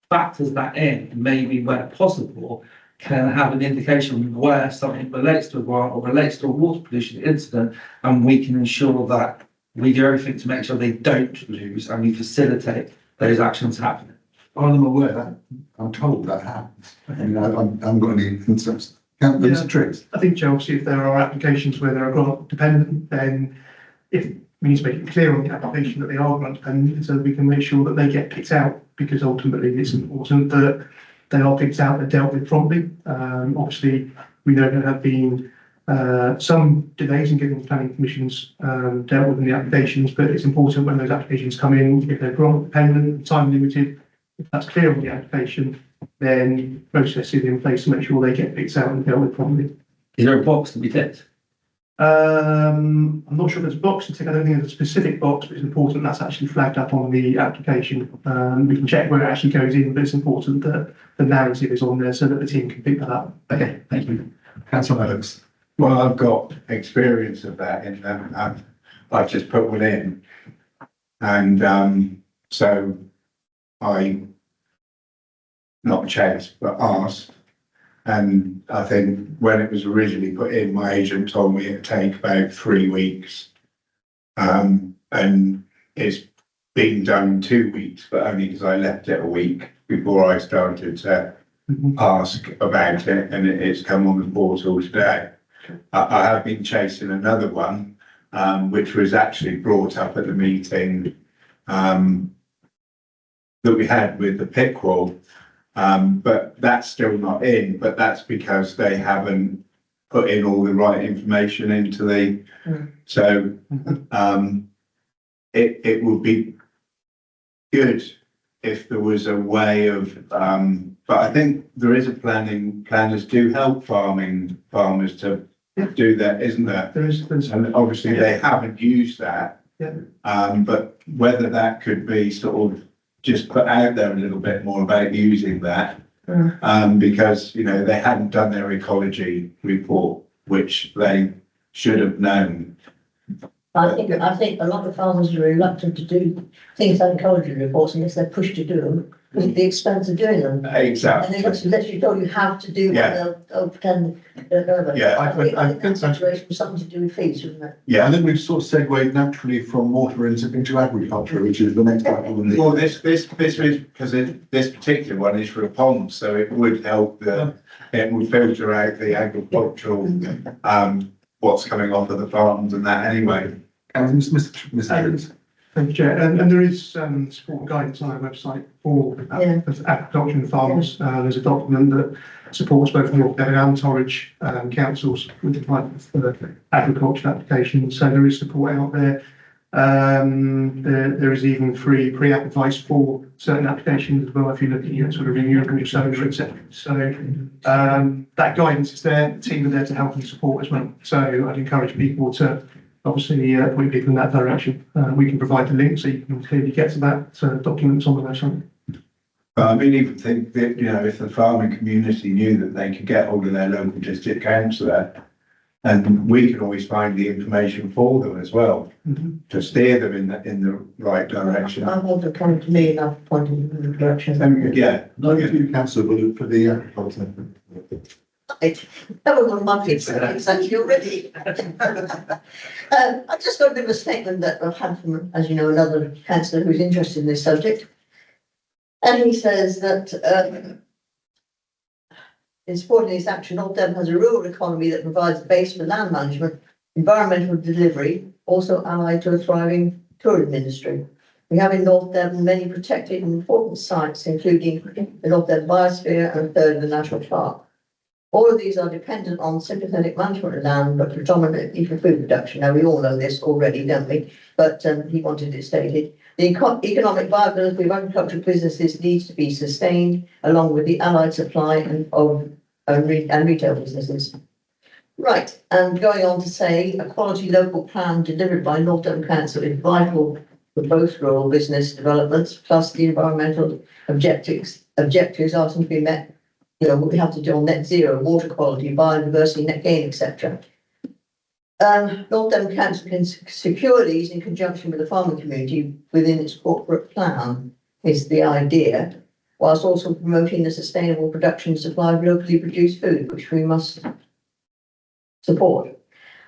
factors that in, and maybe where possible can have an indication of where something relates to a grant or relates to a water pollution incident, and we can ensure that we do everything to make sure they don't lose and we facilitate those actions happening. I'm aware that, I'm told that happens. And I haven't got any instance. Mr. Triggs. I think, Chelsea, if there are applications where they're grant dependent, then we need to make it clear on the application that they are grant dependent, so that we can make sure that they get picked out, because ultimately it's important that they are picked out and dealt with promptly. Obviously, we know there have been some delays in getting planning commissions dealt with in the applications, but it's important when those applications come in, if they're grant dependent and time limited, if that's clear on the application, then process is in place to make sure they get picked out and dealt with properly. Is there a box to be ticked? I'm not sure if there's a box to tick. I don't think there's a specific box, but it's important that's actually flagged up on the application. We can check where it actually goes in, but it's important that the narrative is on there so that the team can pick that up. Okay, thank you. Councillor Alex. Well, I've got experience of that in I've just put one in. And so I not checked, but asked. And I think when it was originally put in, my agent told me it'd take about 3 weeks. And it's been done in 2 weeks, but only because I left it a week before I started to ask about it, and it's come on the portal today. I have been chasing another one, which was actually brought up at the meeting that we had with the Pickwall. But that's still not in, but that's because they haven't put in all the right information into the, so, it would be good if there was a way of, but I think there is a planners do help farmers to do that, isn't there? There's, And obviously they haven't used that. Yeah. But whether that could be sort of just put out there a little bit more about using that. Because, you know, they hadn't done their ecology report, which they should have known. I think a lot of farmers are reluctant to do things like ecology reports unless they're pushed to do them because of the expense of doing them. And Exactly. they literally told you have to do, Yeah. they'll pretend they don't know about it. Yeah. I think that situation was something to do with fees, wasn't it? Yeah. I think we've sort of segued naturally from water into agriculture, which is the next item on the. Well, this is, because this particular one is for a pond, so it would help it would filter out the agricultural, what's coming off of the farms and that anyway. Mr. Harris. thank you, Chair. And there is support and guidance on our website for agriculture and farms. There's a document that supports both North Devon and Torridge councils with the type of agriculture applications. So there is support out there. There is even free pre-app advice for certain applications as well if you're looking at sort of renewable solar, etc. So that guidance is there. The team are there to help and support as well. So I'd encourage people to obviously point people in that direction. We can provide the link so you can clearly get to that documents on the website. But I mean, even think that, you know, if the farming community knew that they could get hold of their local district councillor, and we can always find the information for them as well, to steer them in the right direction. I want to come to me and I've pointed in the direction. Yeah. No, you councillor will look for the agriculture. Right. That was one of my kids, actually already. I just got a bit of a statement that I've had from, as you know, another councillor who's interested in this subject. And he says that in supporting this action, North Devon has a rural economy that provides a base for land management, environmental delivery, also allied to a thriving tourism industry. We have in North Devon many protected and important sites, including the North Devon Biosphere and a third of the National Park. All of these are dependent on sympathetic management of land, but predominantly for food production. Now, we all know this already, don't we? But he wanted it stated. The economic viability of agricultural businesses needs to be sustained, along with the allied supply and retail businesses. Right, and going on to say, a quality local plan delivered by North Devon Council is vital for both rural business developments, plus the environmental objectives are to be met. You know, what we have to do on net zero, water quality, biodiversity, net gain, etc. North Devon Council can secure these in conjunction with the farming community within its corporate plan, is the idea, whilst also promoting the sustainable production and supply of locally produced food, which we must support,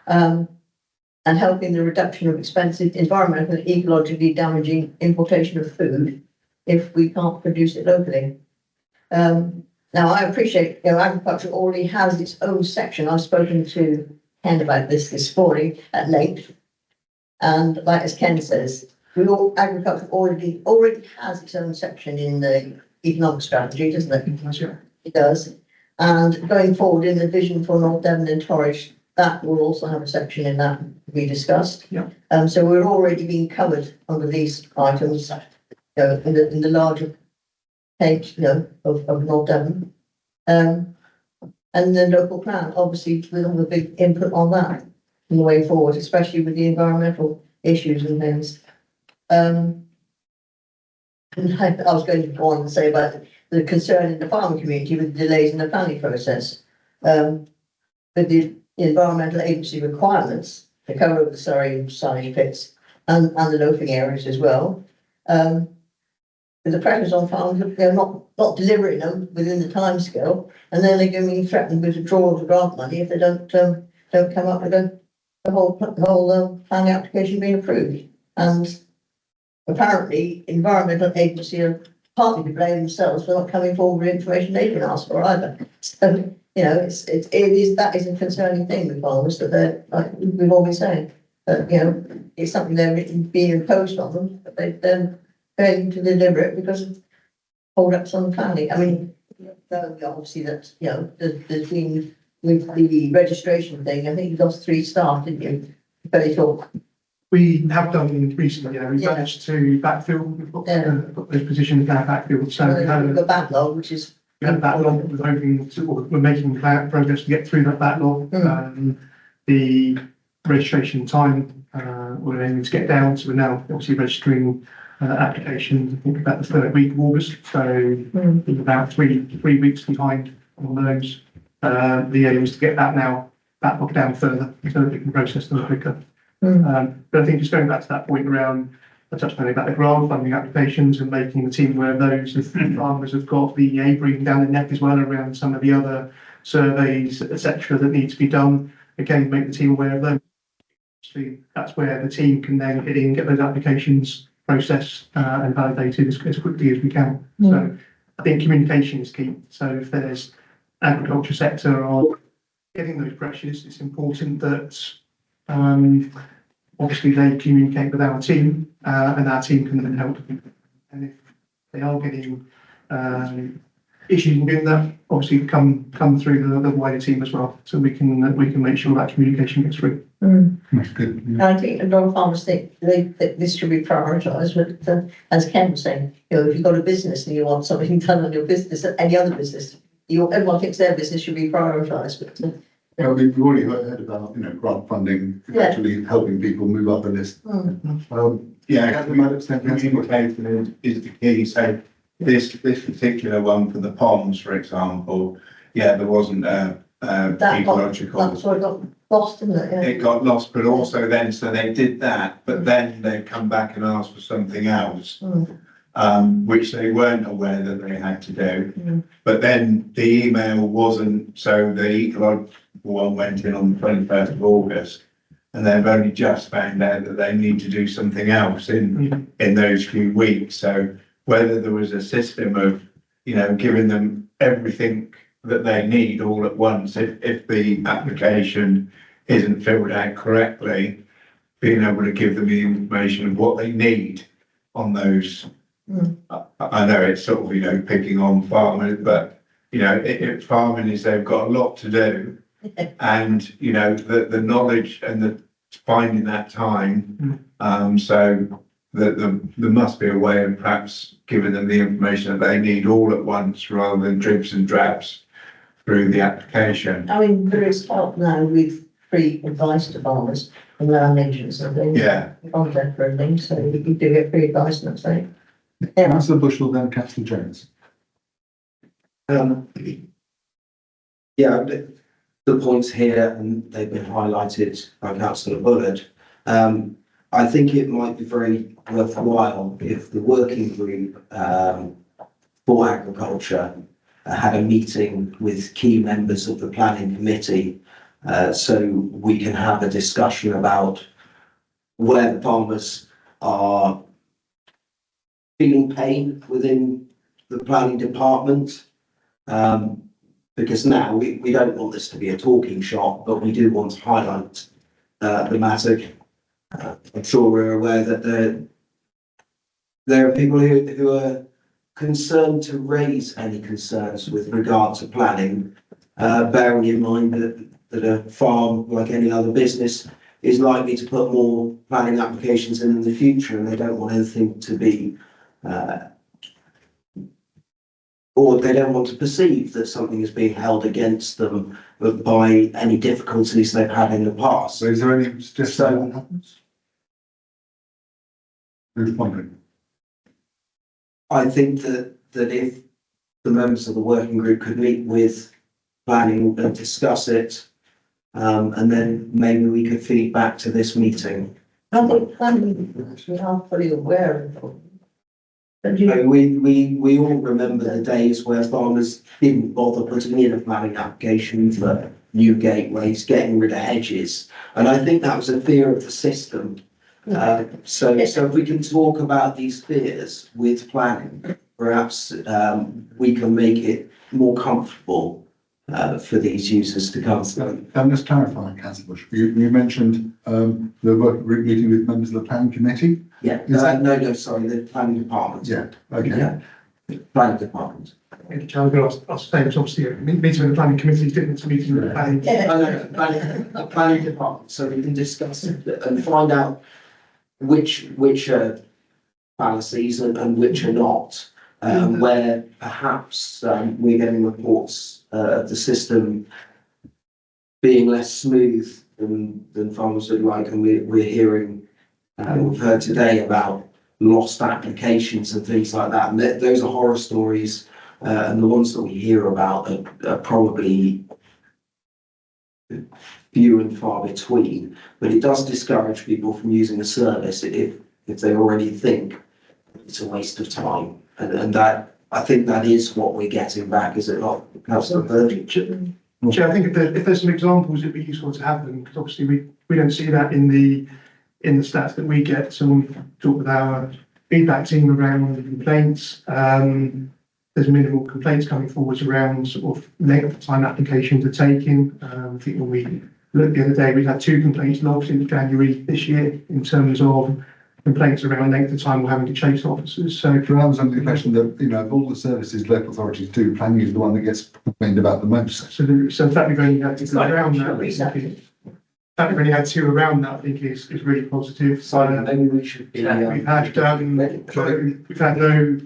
and helping the reduction of expensive, environmental and ecologically damaging importation of food if we can't produce it locally. Now, I appreciate, you know, agriculture already has its own section. I've spoken to Ken about this morning at length. And like as Ken says, agriculture already has its own section in the economic strategy, doesn't it? It does. And going forward in the vision for North Devon and Torridge, that will also have a section in that we discussed. Yeah. So we're already being covered under these items, in the larger page, of North Devon. And the local plan, obviously, we'll have a big input on that in the way forward, especially with the environmental issues and things. And I was going to go on and say about the concern in the farming community with the delays in the planning process. With the environmental agency requirements to cover the Surrey and Sage pits, and the loafing areas as well. With the pressures on farms, they're not delivering them within the timescale, and then they're going to be threatened with withdrawal of grant money if they don't come up with the whole planning application being approved. And apparently, Environmental Agency are partly to blame themselves for not coming forward with information they've been asked for either. So, you know, that is a concerning thing with farmers, that they're, like we've all been saying, that, you know, it's something they're being imposed on them, but they're failing to deliver it because of hold ups on planning. I mean, obviously that, you know, there's been with the registration thing, I think you lost 3 staff, didn't you? Very talk. We have done recently, we've Yeah. managed to backfill, we've got, Yeah. got those positions now backfilled, so we had The backlog, which is. we had a backlog, we're hoping to, we're making progress to get through that backlog. The registration time, we're aiming to get down, so we're now obviously registering applications, I think about the 3rd week of August, so we're about three weeks behind on those. The aim is to get that now backlog down further, so that we can process them quicker. But I think just going back to that point around, I touched on it about the grant funding applications and making the team aware of those. If farmers have got the EA breathing down their neck as well around some of the other surveys, etc., that need to be done, again, make the team aware of those. Obviously, that's where the team can then get in, get those applications processed and validated as quickly as we can. So I think communication is key. So if there's agriculture sector are getting those pressures, it's important that obviously they communicate with our team and our team can then help them. And if they are getting issues in doing that, obviously come through the wider team as well, so we can make sure that communication gets through. That's good. And I think a lot of farmers think that this should be prioritised, but as Ken was saying, you know, if you've got a business and you want something done on your business, any other business, everyone thinks their business should be prioritised, but. Yeah, we've already heard about, you know, grant funding, Yeah. actually helping people move up the list. Yeah, Communication communication is the key. So this particular one for the ponds, for example, yeah, there wasn't a ecological. That's why it got lost, didn't it? Yeah. It got lost, but also then, so they did that, but then they come back and ask for something else. Which they weren't aware that they had to do. But then the email wasn't, so the ecological one went in on the 21st of August. And they've only just found out that they need to do something else in those few weeks. So whether there was a system of, you know, giving them everything that they need all at once, if the application isn't filled out correctly, being able to give them the information of what they need on those. I know it's sort of, you know, picking on farmers, but, you know, it farming is they've got a lot to do. And, you know, the knowledge and the finding that time, so that there must be a way of perhaps giving them the information that they need all at once rather than dribs and drabs through the application. I mean, there is help now with free advice to farmers from land agents and things. Yeah. Contact for things, so you do get free advice, and that's right. Councillor Bushell, then Councillor Jones. Yeah, the points here, and they've been highlighted by Councillor Bullard. I think it might be very worthwhile if the working group for agriculture had a meeting with key members of the planning committee, so we can have a discussion about where the farmers are feeling pain within the planning department. Because now we don't want this to be a talking shop, but we do want to highlight the matter. I'm sure we're aware that there are people who are concerned to raise any concerns with regard to planning, bearing in mind that a farm, like any other business, is likely to put more planning applications in the future, and they don't want anything to be or they don't want to perceive that something is being held against them by any difficulties they've had in the past. So is there any suggestion what happens? Who's wondering? I think that if the members of the working group could meet with planning and discuss it, and then maybe we could feed back to this meeting I think planning, actually, are fully aware of them. But you, So we all remember the days where farmers didn't bother putting in a planning application for new gateways, getting rid of hedges. And I think that was a fear of the system. So if we can talk about these fears with planning, perhaps, we can make it more comfortable, for these users to come through. Just clarifying, councillor Bush, you mentioned, the working group meeting with members of the planning committee? Yeah, Is that- no, sorry, the planning department. Yeah, okay. Yeah, planning department. Thank you, Chair. I'm going to ask David, obviously, meeting with the planning committee is different to meeting with the planning. yeah, The planning department, so we can discuss it and find out which are fallacies and which are not. Where perhaps, we're getting reports, of the system being less smooth than farmers would like, and we're hearing, we've heard today about lost applications and things like that, and those are horror stories, and the ones that we hear about are probably few and far between, but it does discourage people from using a service if they already think it's a waste of time, and that, I think that is what we're getting back, is it not, Councillor Bird? Chair, I think if there's some examples, it'd be useful to have them, because obviously we don't see that in the stats that we get. So when we talk with our feedback team around the complaints, there's minimal complaints coming forwards around sort of length of time applications are taking. I think when we looked the other day, we had 2 complaints logged since January this year in terms of complaints around length of time we're having to chase officers. So I was under the impression that, of all the services local authorities do, planning is the one that gets complained about the most. absolutely. So the fact we've only had 2 around that, I think is, the fact we've only had 2 around that, I think is really positive. So maybe we should be. We've had no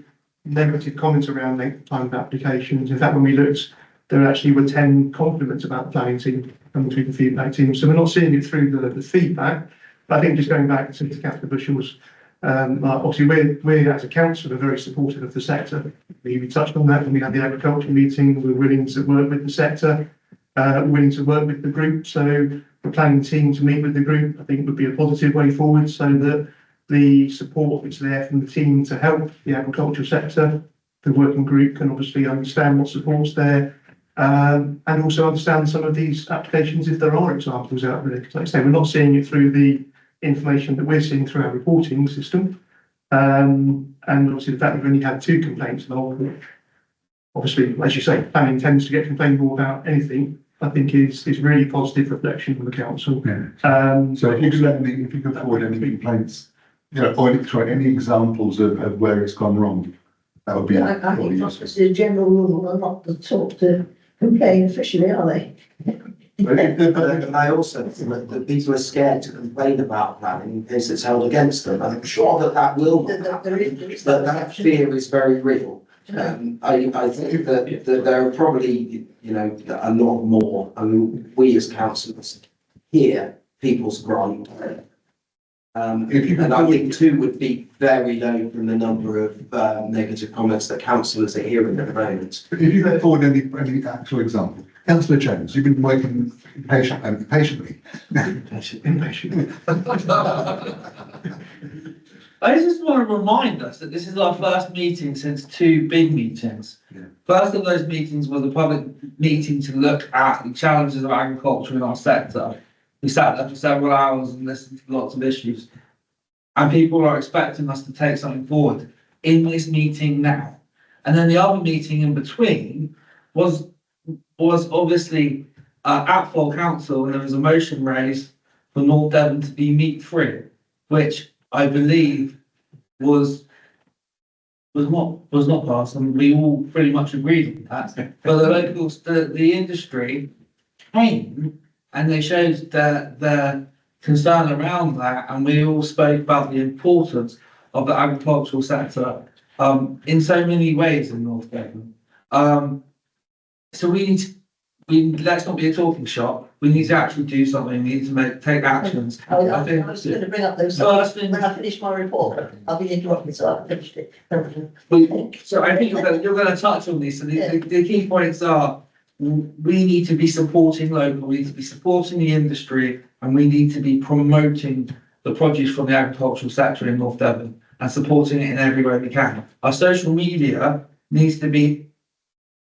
negative comments around length of time of applications. In fact, when we looked, there actually were 10 compliments about the planning team coming through the feedback team. So we're not seeing it through the feedback. But I think just going back to Councillor Bushel's, obviously we're as a council are very supportive of the sector. We touched on that when we had the agriculture meeting. We're willing to work with the sector, willing to work with the group. So the planning team to meet with the group, I think would be a positive way forward, so that the support that's there from the team to help the agricultural sector, the working group can obviously understand what support's there, and also understand some of these applications if there are examples out there. Because like I say, we're not seeing it through the information that we're seeing through our reporting system. And obviously the fact that we've only had 2 complaints logged, obviously, as you say, planning tends to get complained more about anything, I think is really positive reflection from the council. Yeah. So if you could forward any complaints, or any examples of where it's gone wrong, that would be. I think it's the general rule, are not the sort to complain officially, are they? And I also think that people are scared to complain about planning in case it's held against them. And I'm sure that will happen, but that fear is very real. I think that there are probably, a lot more. I mean, we as councillors hear people's grind. And I think 2 would be very low from the number of negative comments that councillors are hearing at the moment. If you could forward any actual example. Councillor Jones, you've been working patiently. Impatient. I just want to remind us that this is our first meeting since 2 big meetings. Yeah. First of those meetings was a public meeting to look at the challenges of agriculture in our sector. We sat there for several hours and listened to lots of issues. And people are expecting us to take something forward in this meeting now. And then the other meeting in between was obviously at full council, and there was a motion raised for North Devon to be meat free, which I believe was not passed, and we all pretty much agreed with that. But the locals, the industry came and they showed their concern around that, and we all spoke about the importance of the agricultural sector in so many ways in North Devon. So let's not be a talking shop. We need to actually do something. We need to take actions. I was going to bring up those First when I finish my report. I'll be interrupted, so I've finished it. So I think you're going to touch on these. So the key points are, we need to be supporting local, we need to be supporting the industry, and we need to be promoting the produce from the agricultural sector in North Devon and supporting it in every way we can. Our social media needs to be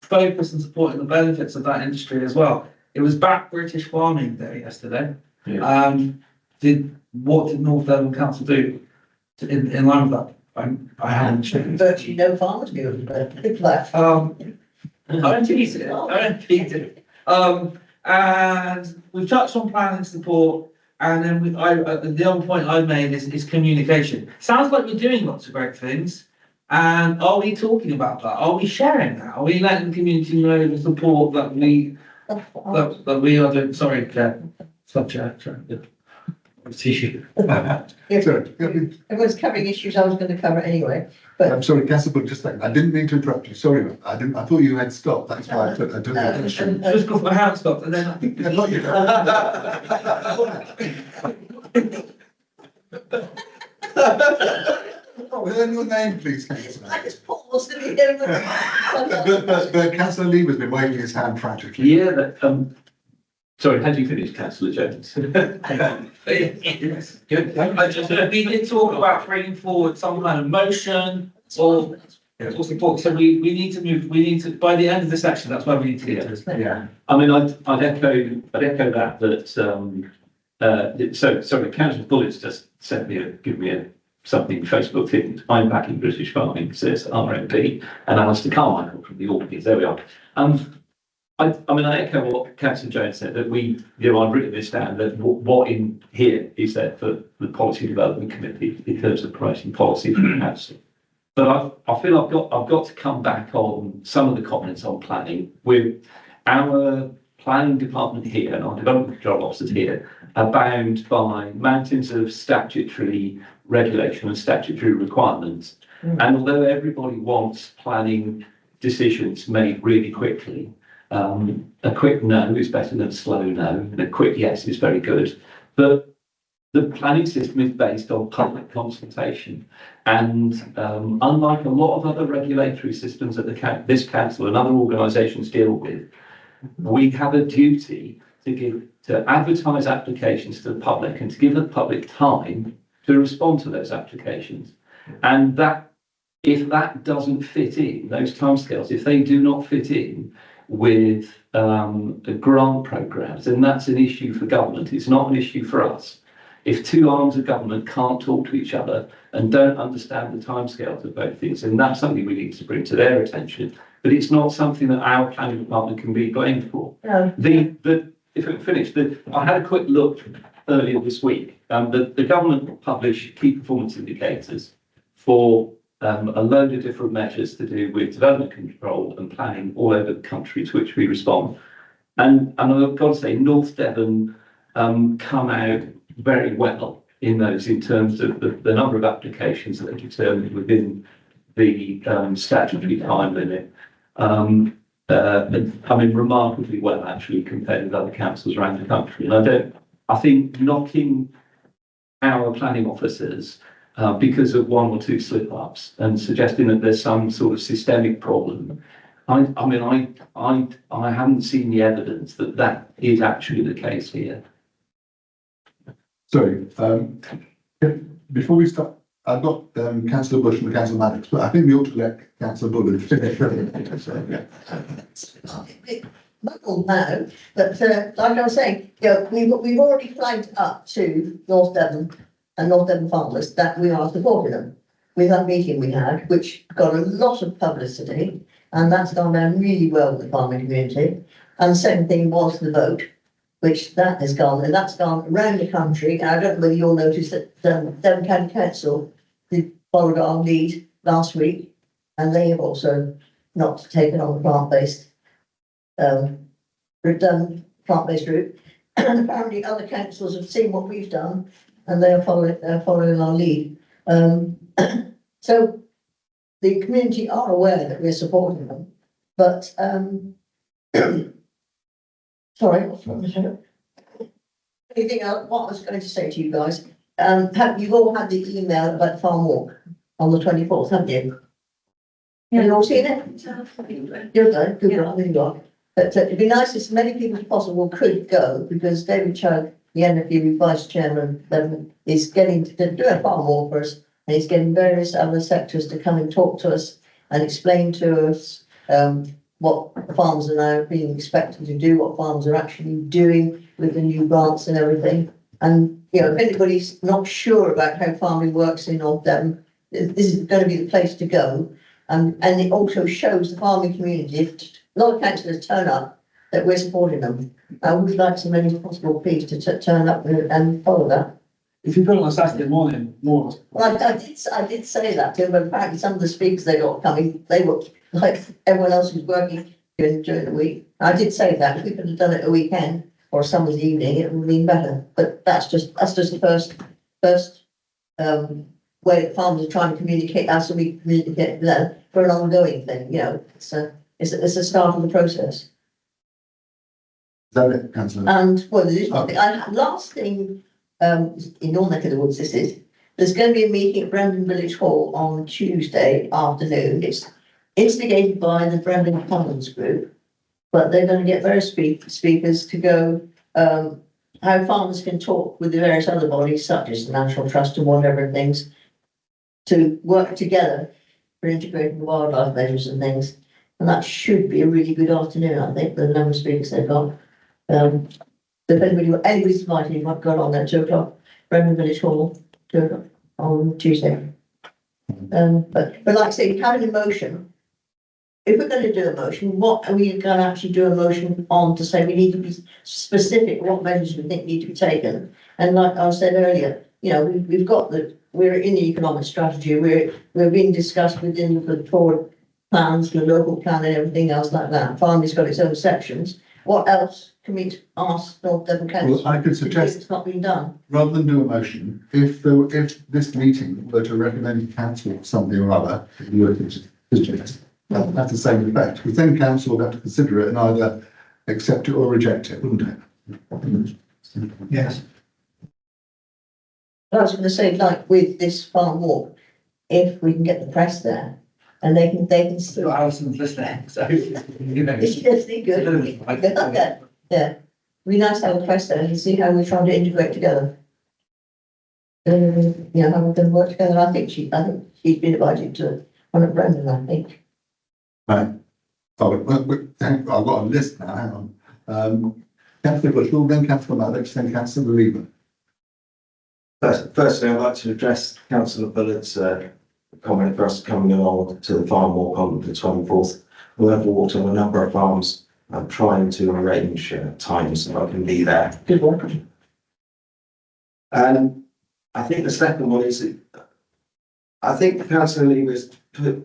focused and supporting the benefits of that industry as well. It was Back British Farming Day yesterday. What did North Devon Council do in line with that? I haven't checked. Virtually no farmers go to that. I don't tease it, and we've touched on planning support, and then the other point I made is communication. Sounds like we're doing lots of great things, and are we talking about that? Are we sharing that? Are we letting the community know the support that we are doing? Sorry, Chair. Sorry. Everyone's covering issues I was going to cover anyway, but. I'm sorry, Councillor Bullock, just a second. I didn't mean to interrupt you. Sorry, man. I thought you had stopped. That's why I took the question. Just because my hand stopped, and then I think. Not you. Oh, your name, please, Councillor. I just paused to be there. But Councillor Lever's been waving his hand frantically. Yeah, sorry, had you finished, Councillor Jones? We did talk about bringing forward some kind of motion or support, so we need to move, by the end of the section, that's where we need to get to. Yeah. I mean, I'd echo that, sorry, Councillor Bullett's just given me something Facebook feed. I'm back in British Farming, says RMP, and Alistair Carmichael from the Orchids, there we are. I echo what Councillor Jones said, that I've written this down, that what in here is there for the Policy Development Committee in terms of promoting policy for the council. But I feel I've got to come back on some of the comments on planning. With our planning department here and our development control officers here are bound by mountains of statutory regulation and statutory requirements. And although everybody wants planning decisions made really quickly, a quick no is better than a slow no, and a quick yes is very good. But the planning system is based on public consultation, and unlike a lot of other regulatory systems that this council and other organisations deal with, we have a duty to advertise applications to the public and to give the public time to respond to those applications. And that, if that doesn't fit in, those timescales, if they do not fit in with the grant programmes, then that's an issue for government. It's not an issue for us. If two arms of government can't talk to each other and don't understand the timescales of both things, then that's something we need to bring to their attention. But it's not something that our planning department can be blamed for. No. If it finished, I had a quick look earlier this week. The government published key performance indicators for a load of different measures to do with development control and planning all over the country to which we respond. And I've got to say, North Devon come out very well in those, in terms of the number of applications that are determined within the statutory time limit. Remarkably well, actually, compared with other councils around the country. And I think knocking our planning officers because of one or two slip-ups and suggesting that there's some sort of systemic problem, I haven't seen the evidence that is actually the case here. Sorry, before we start, I've got Councillor Bush and Councillor Maddox, but I think we ought to let Councillor Bullock finish. Muddled now, but like I was saying, we've already flagged up to North Devon and North Devon farmers that we are supporting them. With that meeting we had, which got a lot of publicity, and that's gone down really well with the farming community. And the second thing was the vote, which that's gone around the country. And I don't know whether you'll notice that Devon County Council followed our lead last week, and they have also not taken on the plant-based route. And apparently other councils have seen what we've done, and they're following our lead. So the community are aware that we're supporting them, but sorry, anything else? What I was going to say to you guys, you've all had the email about Farm Walk on the 24th, haven't you? Have you all seen it? You're good, I think you are. But it'd be nice if as many people as possible could go, because David Chugg the NFU vice chairman, is getting to do a far more for us. And he's getting various other sectors to come and talk to us and explain to us, what farms are now being expected to do, what farms are actually doing with the new grants and everything. And, you know, if anybody's not sure about how farming works in North Devon, this is going to be the place to go. And it also shows the farming community, if a lot of councillors turn up, that we're supporting them. I would like as many as possible, please, to turn up and follow that. If you put it on Saturday morning, more. Well, I did say that to them, but apparently some of the speakers they got coming, they were like everyone else who's working during the week. I did say that, if we could have done it a weekend or summer's evening, it would have been better. But that's just the first way that farmers are trying to communicate us, and we communicate with them for an ongoing thing, you know, it's a start of the process. Is that it, councillor? And, well, there is one thing, last thing, in your neck of the woods, this is, there's going to be a meeting at Brandon Village Hall on Tuesday afternoon. It's instigated by the Brandon Commons group, but they're going to get various speakers to go, how farmers can talk with the various other bodies, such as the National Trust and whatever things, to work together for integrating the wildlife measures and things. And that should be a really good afternoon, I think, with the number of speakers they've got. So if anybody's invited, you might go along at 2 o'clock, Brandon Village Hall, 2 o'clock on Tuesday. But like I say, having a motion, if we're going to do a motion, what are we going to actually do a motion on to say we need to be specific what measures we think need to be taken? And like I said earlier, you know, we're in the economic strategy, we're being discussed within the forward plans, the local plan and everything else like that. Farming's got its own sections. What else can we ask North Devon Council? Well, I could suggest, it's not been done. rather than do a motion, if this meeting were to recommend council something or other, you were to suggest, that's the same effect, because then council would have to consider it and either accept it or reject it, wouldn't it? Yes. I was going to say, like with this farm walk, if we can get the press there, and they can see. So Alison's listening, so, you know. It's just good. Yeah, we nice to have a press there and see how we're trying to integrate together. You know, how we're going to work together. I think she's been invited to one of Brendan, I think. Right. Oh, I've got a list now, hang on. Councillor Bushell, then Councillor Maddox, then Councillor Weaver. Firstly, I'd like to address Councillor Bullett's comment for us coming along to the farm walk on the 24th. We have walked on a number of farms. I'm trying to arrange times so I can be there. Good work. And I think the second one is, I think Councillor Lee was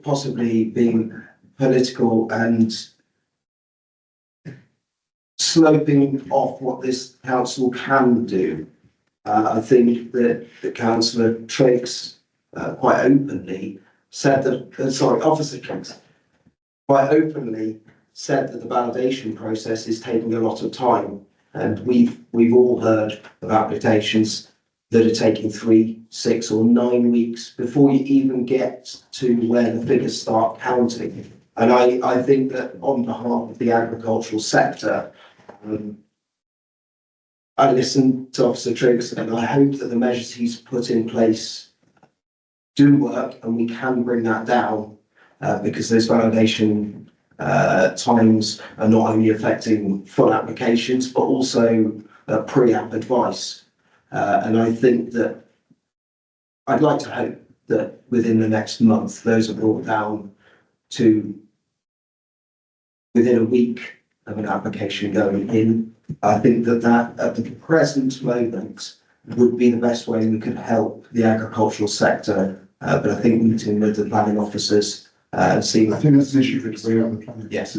possibly being political and sloping off what this council can do. I think that Councillor Triggs quite openly said that, Officer Triggs quite openly said that the validation process is taking a lot of time. And we've all heard of applications that are taking 3, 6 or 9 weeks before you even get to where the figures start counting. And I think that on behalf of the agricultural sector, I listened to Officer Triggs and I hope that the measures he's put in place do work and we can bring that down because those validation times are not only affecting full applications but also pre-app advice. And I think that I'd like to hope that within the next month those are brought down to within a week of an application going in. I think that at the present moment would be the best way we could help the agricultural sector. But I think meeting with the planning officers and seeing. I think that's an issue for the planning. Yes,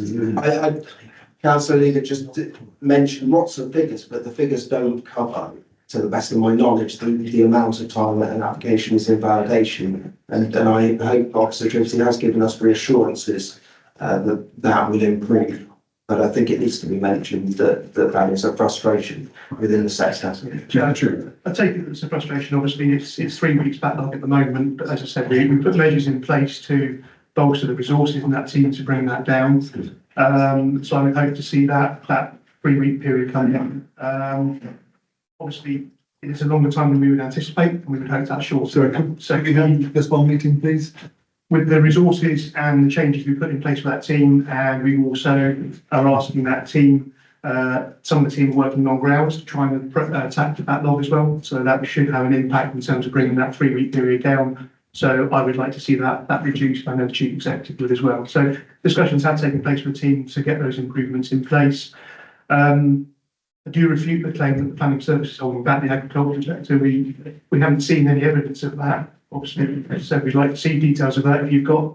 Councillor Leader just mentioned lots of figures, but the figures don't cover, to the best of my knowledge, the amount of time that an application is in validation. And I hope Officer Tripsy has given us reassurances that will improve. But I think it needs to be mentioned that is a frustration within the sector. Yeah, true. I take it it's a frustration. Obviously, it's 3 weeks backlog at the moment. But as I said, we put measures in place to bolster the resources in that team to bring that down. So I would hope to see that 3 week period coming in. obviously it's a longer time than we would anticipate, and we would hope that's short. Sorry, So can we have just one meeting, please? with the resources and the changes we put in place for that team, and we also are asking that team, some of the team working long hours to try and attack the backlog as well. So that should have an impact in terms of bringing that 3-week period down. So I would like to see that reduced, and the chief executive would as well. So discussions have taken place with the team to get those improvements in place. I do refute the claim that the planning service is holding back the agricultural sector. We haven't seen any evidence of that. Obviously, as I said, we'd like to see details of that. If you've got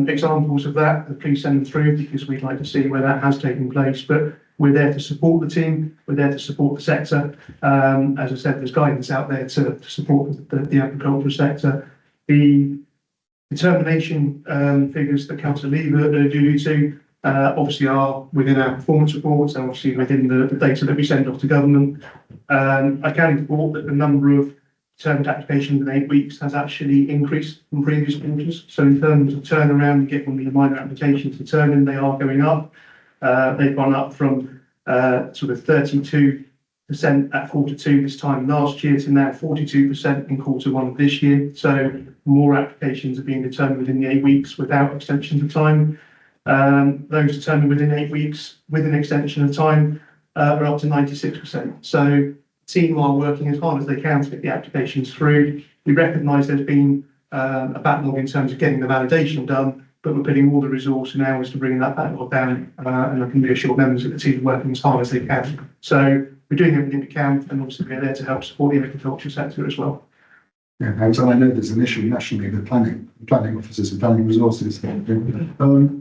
examples of that, please send them through, because we'd like to see where that has taken place. But we're there to support the team. We're there to support the sector. As I said, there's guidance out there to support the agricultural sector. The determination figures that Councillor Lever alluded to obviously are within our performance reports, and obviously within the data that we send off to government. I can report that the number of determined applications in 8 weeks has actually increased from previous quarters. So in terms of turnaround, you get one of the minor applications determined, they are going up. They've gone up from sort of 32% at Q2 this time last year to now 42% in Q1 of this year. So more applications are being determined within the 8 weeks without extensions of time. Those determined within 8 weeks with an extension of time are up to 96%. So team are working as hard as they can to get the applications through. We recognise there's been a backlog in terms of getting the validation done, but we're putting all the resource and hours to bring that backlog down, and I can reassure members that the team are working as hard as they can. So we're doing everything we can, and obviously we're there to help support the agriculture sector as well. Yeah, and so I know there's an issue nationally with planning officers and planning resources.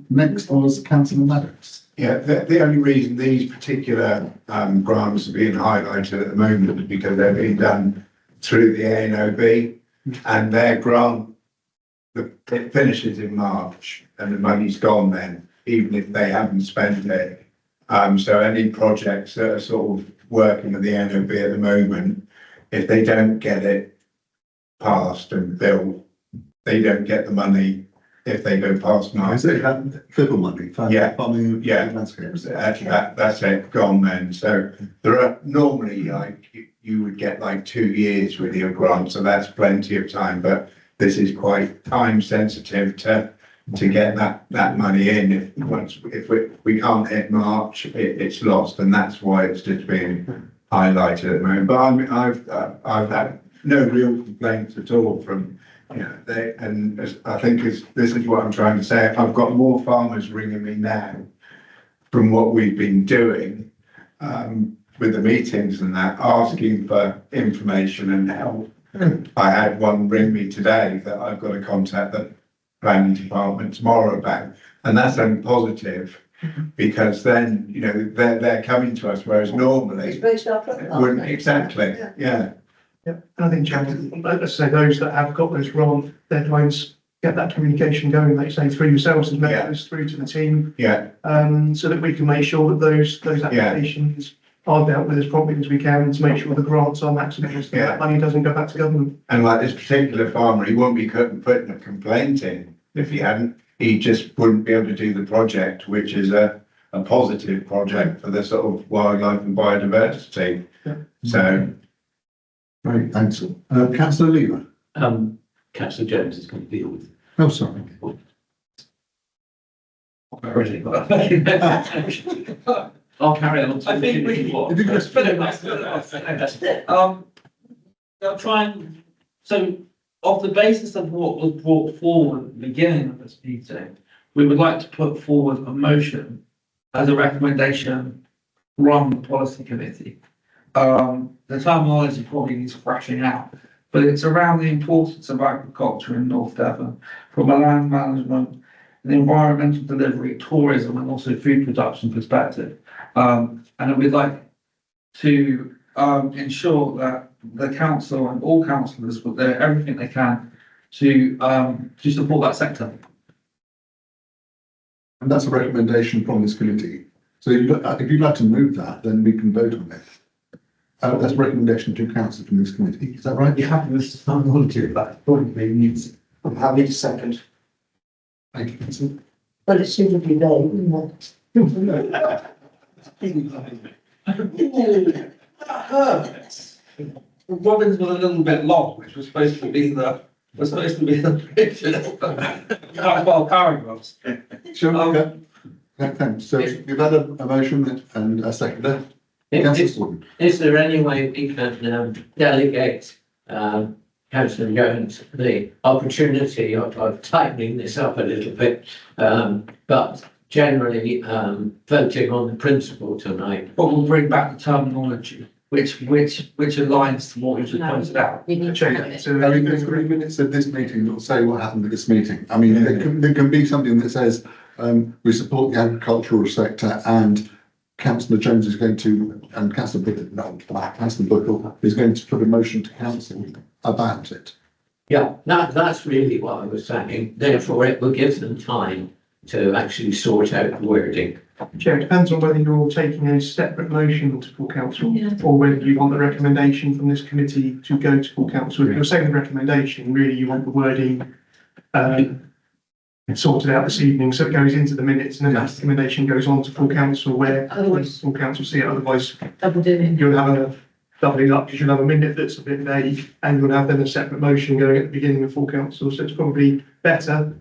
Next was Councillor Maddox. Yeah, the only reason these particular grants are being highlighted at the moment is because they're being done through the ANOB, and their grant, it finishes in March and the money's gone then, even if they haven't spent it. So any projects that are sort of working with the ANOB at the moment, if they don't get it passed and built, they don't get the money if they go past March. Is it FIBL money? Yeah. Farming, Yeah. landscapes. That's it, gone then. So there are normally like you would get like 2 years with your grant, so that's plenty of time. But this is quite time sensitive to get that money in. If we can't hit March, it's lost, and that's why it's just being highlighted at the moment. But I've had no real complaints at all from. And I think this is what I'm trying to say. I've got more farmers ringing me now from what we've been doing with the meetings and that, asking for information and help. I had one ring me today that I've got to contact the planning department tomorrow about, and that's only positive, because then they're coming to us, whereas normally wouldn't. Exactly, yeah. Yeah, and I think, Chairman, let's say those that have got those grant deadlines, get that communication going, like you say, through yourselves as members, through to the team. Yeah. So that we can make sure that those applications are dealt with as promptly as we can, to make sure the grants are maximised, and that money doesn't go back to government. And like this particular farmer, he wouldn't be putting a complaint in if he hadn't. He just wouldn't be able to do the project, which is a positive project for the sort of wildlife and biodiversity. Yeah. So. Right, thanks. Councillor Lever. Councillor Jones is going to deal with. Oh, sorry. I'll carry on. I think we. If you just I'll try and, so off the basis of what was brought forward at the beginning of this meeting, we would like to put forward a motion as a recommendation from the policy committee. The terminology probably needs thrashing out, but it's around the importance of agriculture in North Devon from a land management, an environmental delivery, tourism, and also food production perspective. And we'd like to ensure that the council and all councillors will do everything they can to support that sector. And that's a recommendation from this committee. So if you'd like to move that, then we can vote on it. That's a recommendation to council from this committee. Is that right? You happy with the terminology of that? Probably needs. I'm happy to second. Thank you, Councillor. Well, it's suitably vague, isn't it? Robbins was a little bit long, which was supposed to be the well, paragraphs. Sure, okay. Yeah, thanks. So we've had a motion and a seconder. Councillor Sutton. Is there any way we can delegate councillor Jones the opportunity of tightening this up a little bit, but generally voting on the principle tonight? But we'll bring back the terminology, which aligns to what you just pointed out. We need to have it. I mean, there's 3 minutes of this meeting that will say what happened at this meeting. I mean, there can be something that says, we support the agricultural sector and councillor Jones is going to, and councillor Buckle is going to put a motion to council about it. Yeah, that's really what I was saying. Therefore, it will give them time to actually sort out the wording. Chair, it depends on whether you're taking a separate motion to full council Yeah. or whether you want the recommendation from this committee to go to full council. If you're saying the recommendation, really you want the wording sorted out this evening, so it goes into the minutes and then that recommendation goes on to full council where Otherwise- full council see it. Otherwise, Double doing. you'll have a doubling up because you'll have a minute that's a bit vague and you'll have then a separate motion going at the beginning of full council. So it's probably better,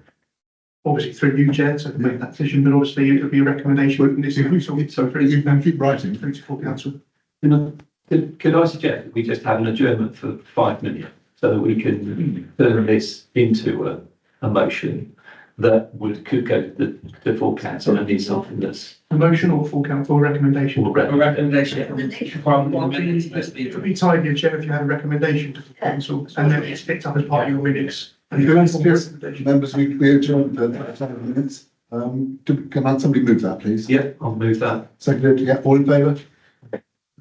obviously through you, Chair, to make that decision, but obviously it would be a recommendation from this council. So through You can keep writing. to full council. Could I suggest that we just have an adjournment for 5 minutes so that we can turn this into a motion that could go to the full council and is something that's A motion or full council recommendation? all A ready. recommendation from the minutes, let's It leave would it. be tidier, Chair, if you had a recommendation to full council and then it's picked up as part of your minutes. And you go into the recommendation. Members, we adjourned for 10 minutes. Can somebody move that, please? Yeah, I'll move that. Seconded, yeah, all in favour?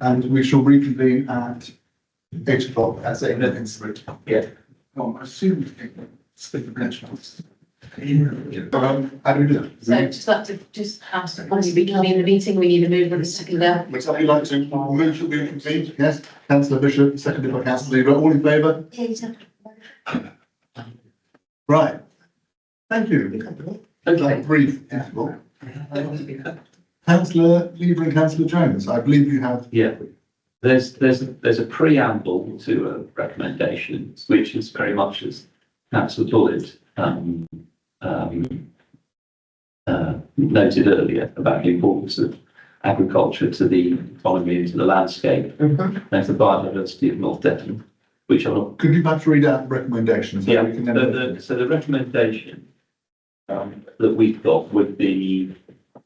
And we shall reconvene at 8 o'clock. That's 8 minutes. Yeah. Oh, I assume. Speak of pensions. How do we do that? So just like to just ask, once we convene the meeting, we need a move on the seconder. Would somebody like to move that we reconvene? Yes, councillor Bishop, seconded by councillor Lever, all in favour? Right. Thank you. That brief interval. Councillor Lever and councillor Jones, I believe you have. Yeah. There's a preamble to a recommendation, which is very much as councillor Bullitt noted earlier about the importance of agriculture to the economy and to the landscape and to the biodiversity of North Devon, which are not. Could you perhaps read out the recommendations? Yeah, so the recommendation that we've got would be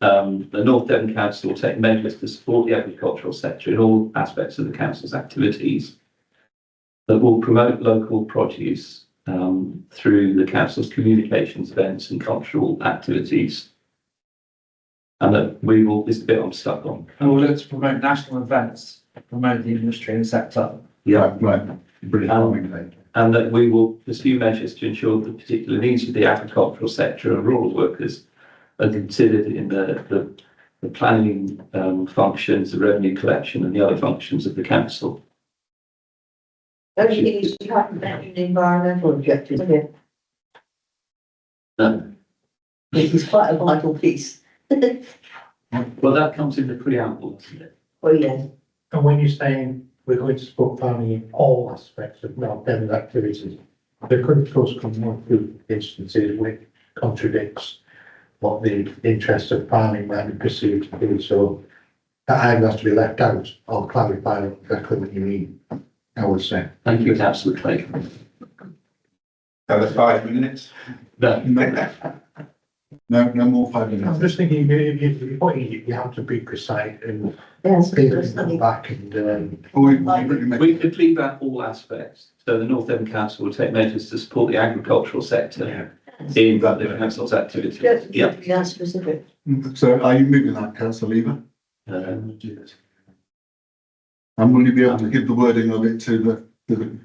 the North Devon Council will take measures to support the agricultural sector in all aspects of the council's activities that will promote local produce through the council's communications, events and cultural activities. And that we will, this bit I'm stuck on. And we'll look to promote national events, promote the industry and sector. Yeah. Right, brilliant. And that we will pursue measures to ensure that the particular needs of the agricultural sector and rural workers are considered in the planning functions, the revenue collection and the other functions of the council. Don't you think you haven't mentioned environmental objectives here? No. This is quite a vital piece. Well, that comes in the preamble, doesn't it? Oh, yes. And when you're saying we're going to support farming in all aspects of North Devon's activities, there could of course come one or two instances which contradicts what the interests of farming might be perceived to be. So that either has to be left out or clarify exactly what you mean, I would say. Thank you, councillor Clegg. Another 5 minutes? No more 5 I'm minutes. just thinking, if you're pointing, you have to be precise and Yes. go back and, We could leave out all aspects. So the North Devon Council will take measures to support the agricultural sector in the council's activities. Just Yeah. be that specific. So are you moving that, councillor Lever? Um, And will you be able to give the wording of it to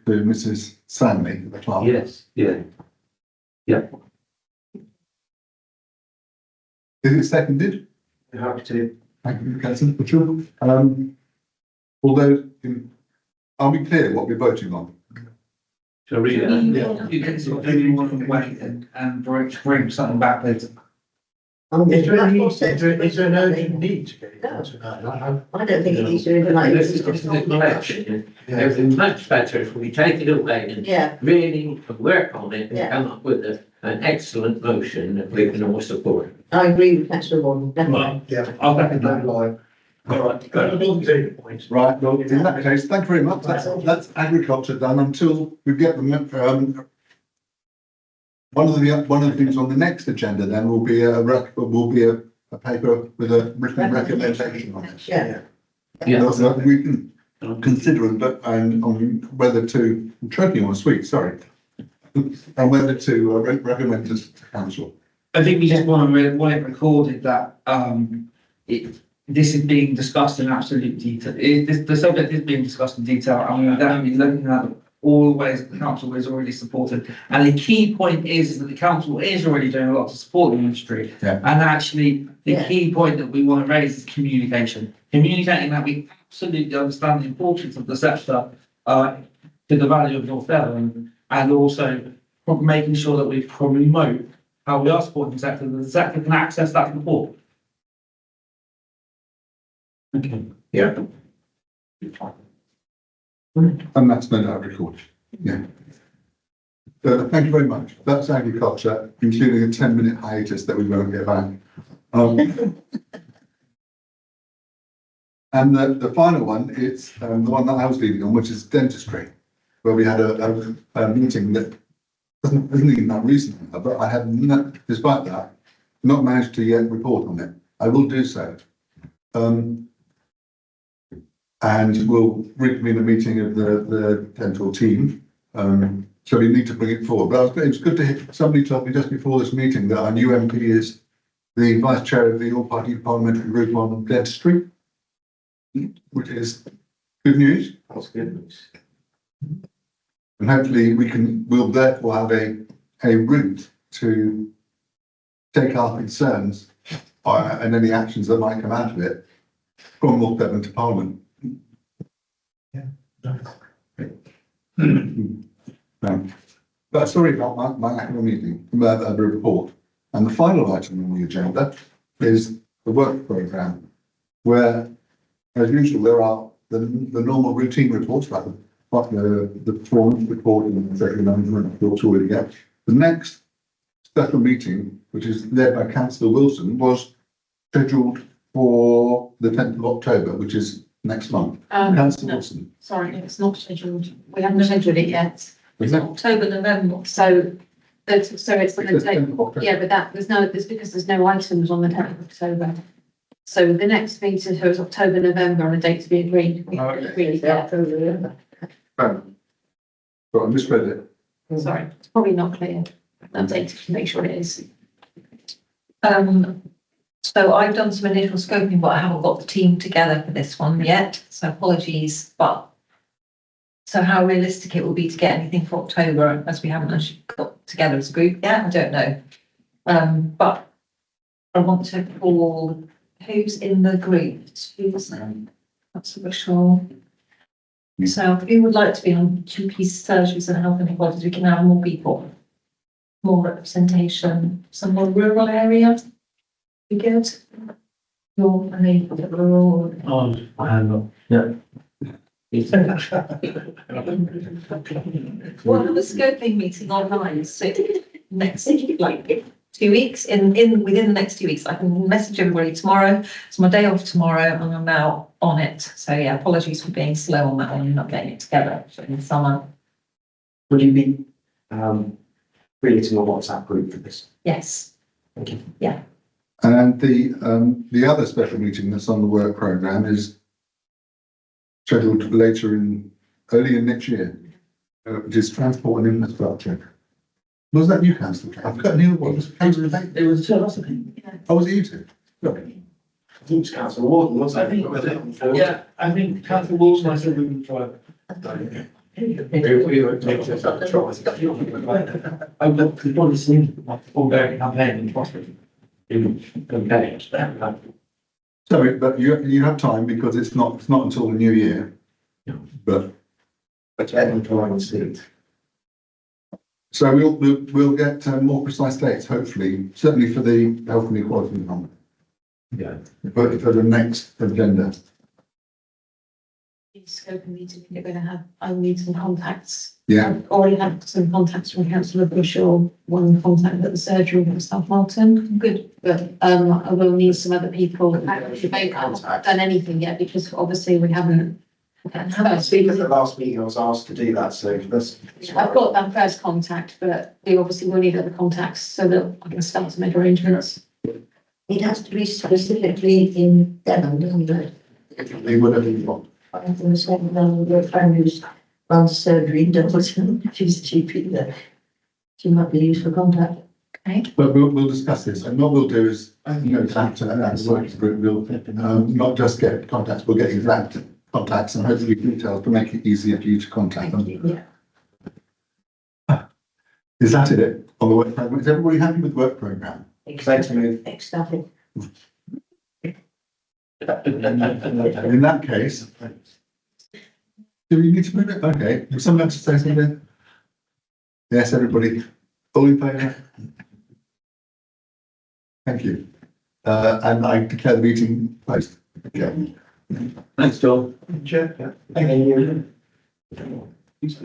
Mrs. Stanley, the clerk? yes, yeah. Is it seconded? Happy to. Thank you, councillor Butcher. Although, are we clear what we're voting on? Shall I read it? You can sort of do one way and bring something back later. Is there an urgent need to get it done tonight? I don't think it needs to be like. This is the collection. It would be much better if we take it away and Yeah, really work on it and Yeah. come up with an excellent motion that we can all support. I agree with councillor Vaughan, definitely. Yeah. I'll back it down. Like, Right, well, in that case, thank you very much. That's agriculture done until we get them, one of the things on the next agenda then will be a paper with a written recommendation on it. Yeah. So we can consider and on whether to, I'm choking on sweet, sorry. And whether to recommend this to council. I think we just want to want it recorded that, this is being discussed in absolute detail. The subject is being discussed in detail, and we're definitely looking at all the ways that the council is already supported. And the key point is that the council is already doing a lot to support the industry. Yeah. And actually, the Yeah. key point that we want to raise is communication. Communicating that we absolutely understand the importance of the sector, to the value of North Devon, and also making sure that we promote how we are supporting the sector can access that support. Okay. Yeah. And that's no doubt recorded, yeah. Thank you very much. That's agriculture, including a 10-minute hiatus that we won't get back. And the final one is the one that I was leading on, which is dentistry, where we had a meeting that isn't even that recent, but I have not, despite that, not managed to yet report on it. I will do so. And we'll reconvene a meeting of the dental team. So we need to bring it forward. But it was good to hear somebody told me just before this meeting that our new MP is the vice chair of the all-party parliamentary group on dentistry, which is good news. That's good news. And hopefully we'll therefore have a route to take our concerns and any actions that might come out of it from North Devon to Parliament. But sorry about my lack of a meeting, the report. And the final item on the agenda is the work programme, where, as usual, there are the normal routine reports like the performance report and the executive management reports already get. The next special meeting, which is led by Councillor Wilson, was scheduled for the 10th of October, which is next month. Councillor Wilson. Sorry, it's not scheduled. We haven't scheduled it yet. Is that? October, November. So it's on the It's 10th date. of October. Yeah, but it's because there's no items on the 10th of October. So the next meeting is October, November on a date to be agreed. We haven't agreed yet. But I misread it. Sorry, it's probably not clear. Update to make sure it is. So I've done some initial scoping, but I haven't got the team together for this one yet, so apologies, but so how realistic it will be to get anything for October, as we haven't actually got together as a group yet, I don't know. But I want to call, who's in the group? Who's that's Rachel. So if you would like to be on GP surgeries and health inequalities, we can have more people, more representation, some more rural areas. Be good. You're, I mean, rural. Oh, yeah. We'll have a scoping meeting online, so next, like, 2 weeks, within the next 2 weeks. I can message everybody tomorrow. It's my day off tomorrow and I'm now on it. So yeah, apologies for being slow on that one and not getting it together in the summer. Would you be, creating a WhatsApp group for this? Yes. Thank you. Yeah. And the other special meeting that's on the work programme is scheduled early in next year, which is transport and infrastructure. Was that you, Councillor? I've got new ones. It was two of us, I think. Oh, was it you two? Look. I think it's Councillor Warden, wasn't it? Yeah, I think Councillor Wilson, I said we would try. I've got the policy ongoing campaign in Boston. In campaigns. Sorry, but you have time because it's not until the new year. But But everyone trying to see it. So we'll get more precise dates, hopefully, certainly for the health and equality one. Yeah. But for the next agenda. Scope meeting, you're going to have, I need some contacts. Yeah. I've already had some contacts from Councillor Bushaw, one contact at the surgery from South Walton. Good. But, I will need some other people. Actually, they haven't done anything yet because obviously we haven't. Speaking at the last meeting, I was asked to do that, so that's. I've got that first contact, but we obviously will need other contacts so that I can start to make arrangements. It has to be specifically in Devon, doesn't it? Whatever you want. I was going to say, your friend who's runs surgery in Devon, she's a GP there. She might be used for contact. But we'll discuss this, and what we'll do is, you know, that, as a working group, we'll, not just get contacts, we'll get exact contacts and hopefully details to make it easier for you to contact them. Yeah. Is that it on the work programme? Is everybody happy with the work programme? Ecstatic. In that case, do we need to move it? Okay, would someone like to say something? Yes, everybody, all in favour? Thank you. And I declare the meeting closed. Okay. Thanks, John. Chair. I just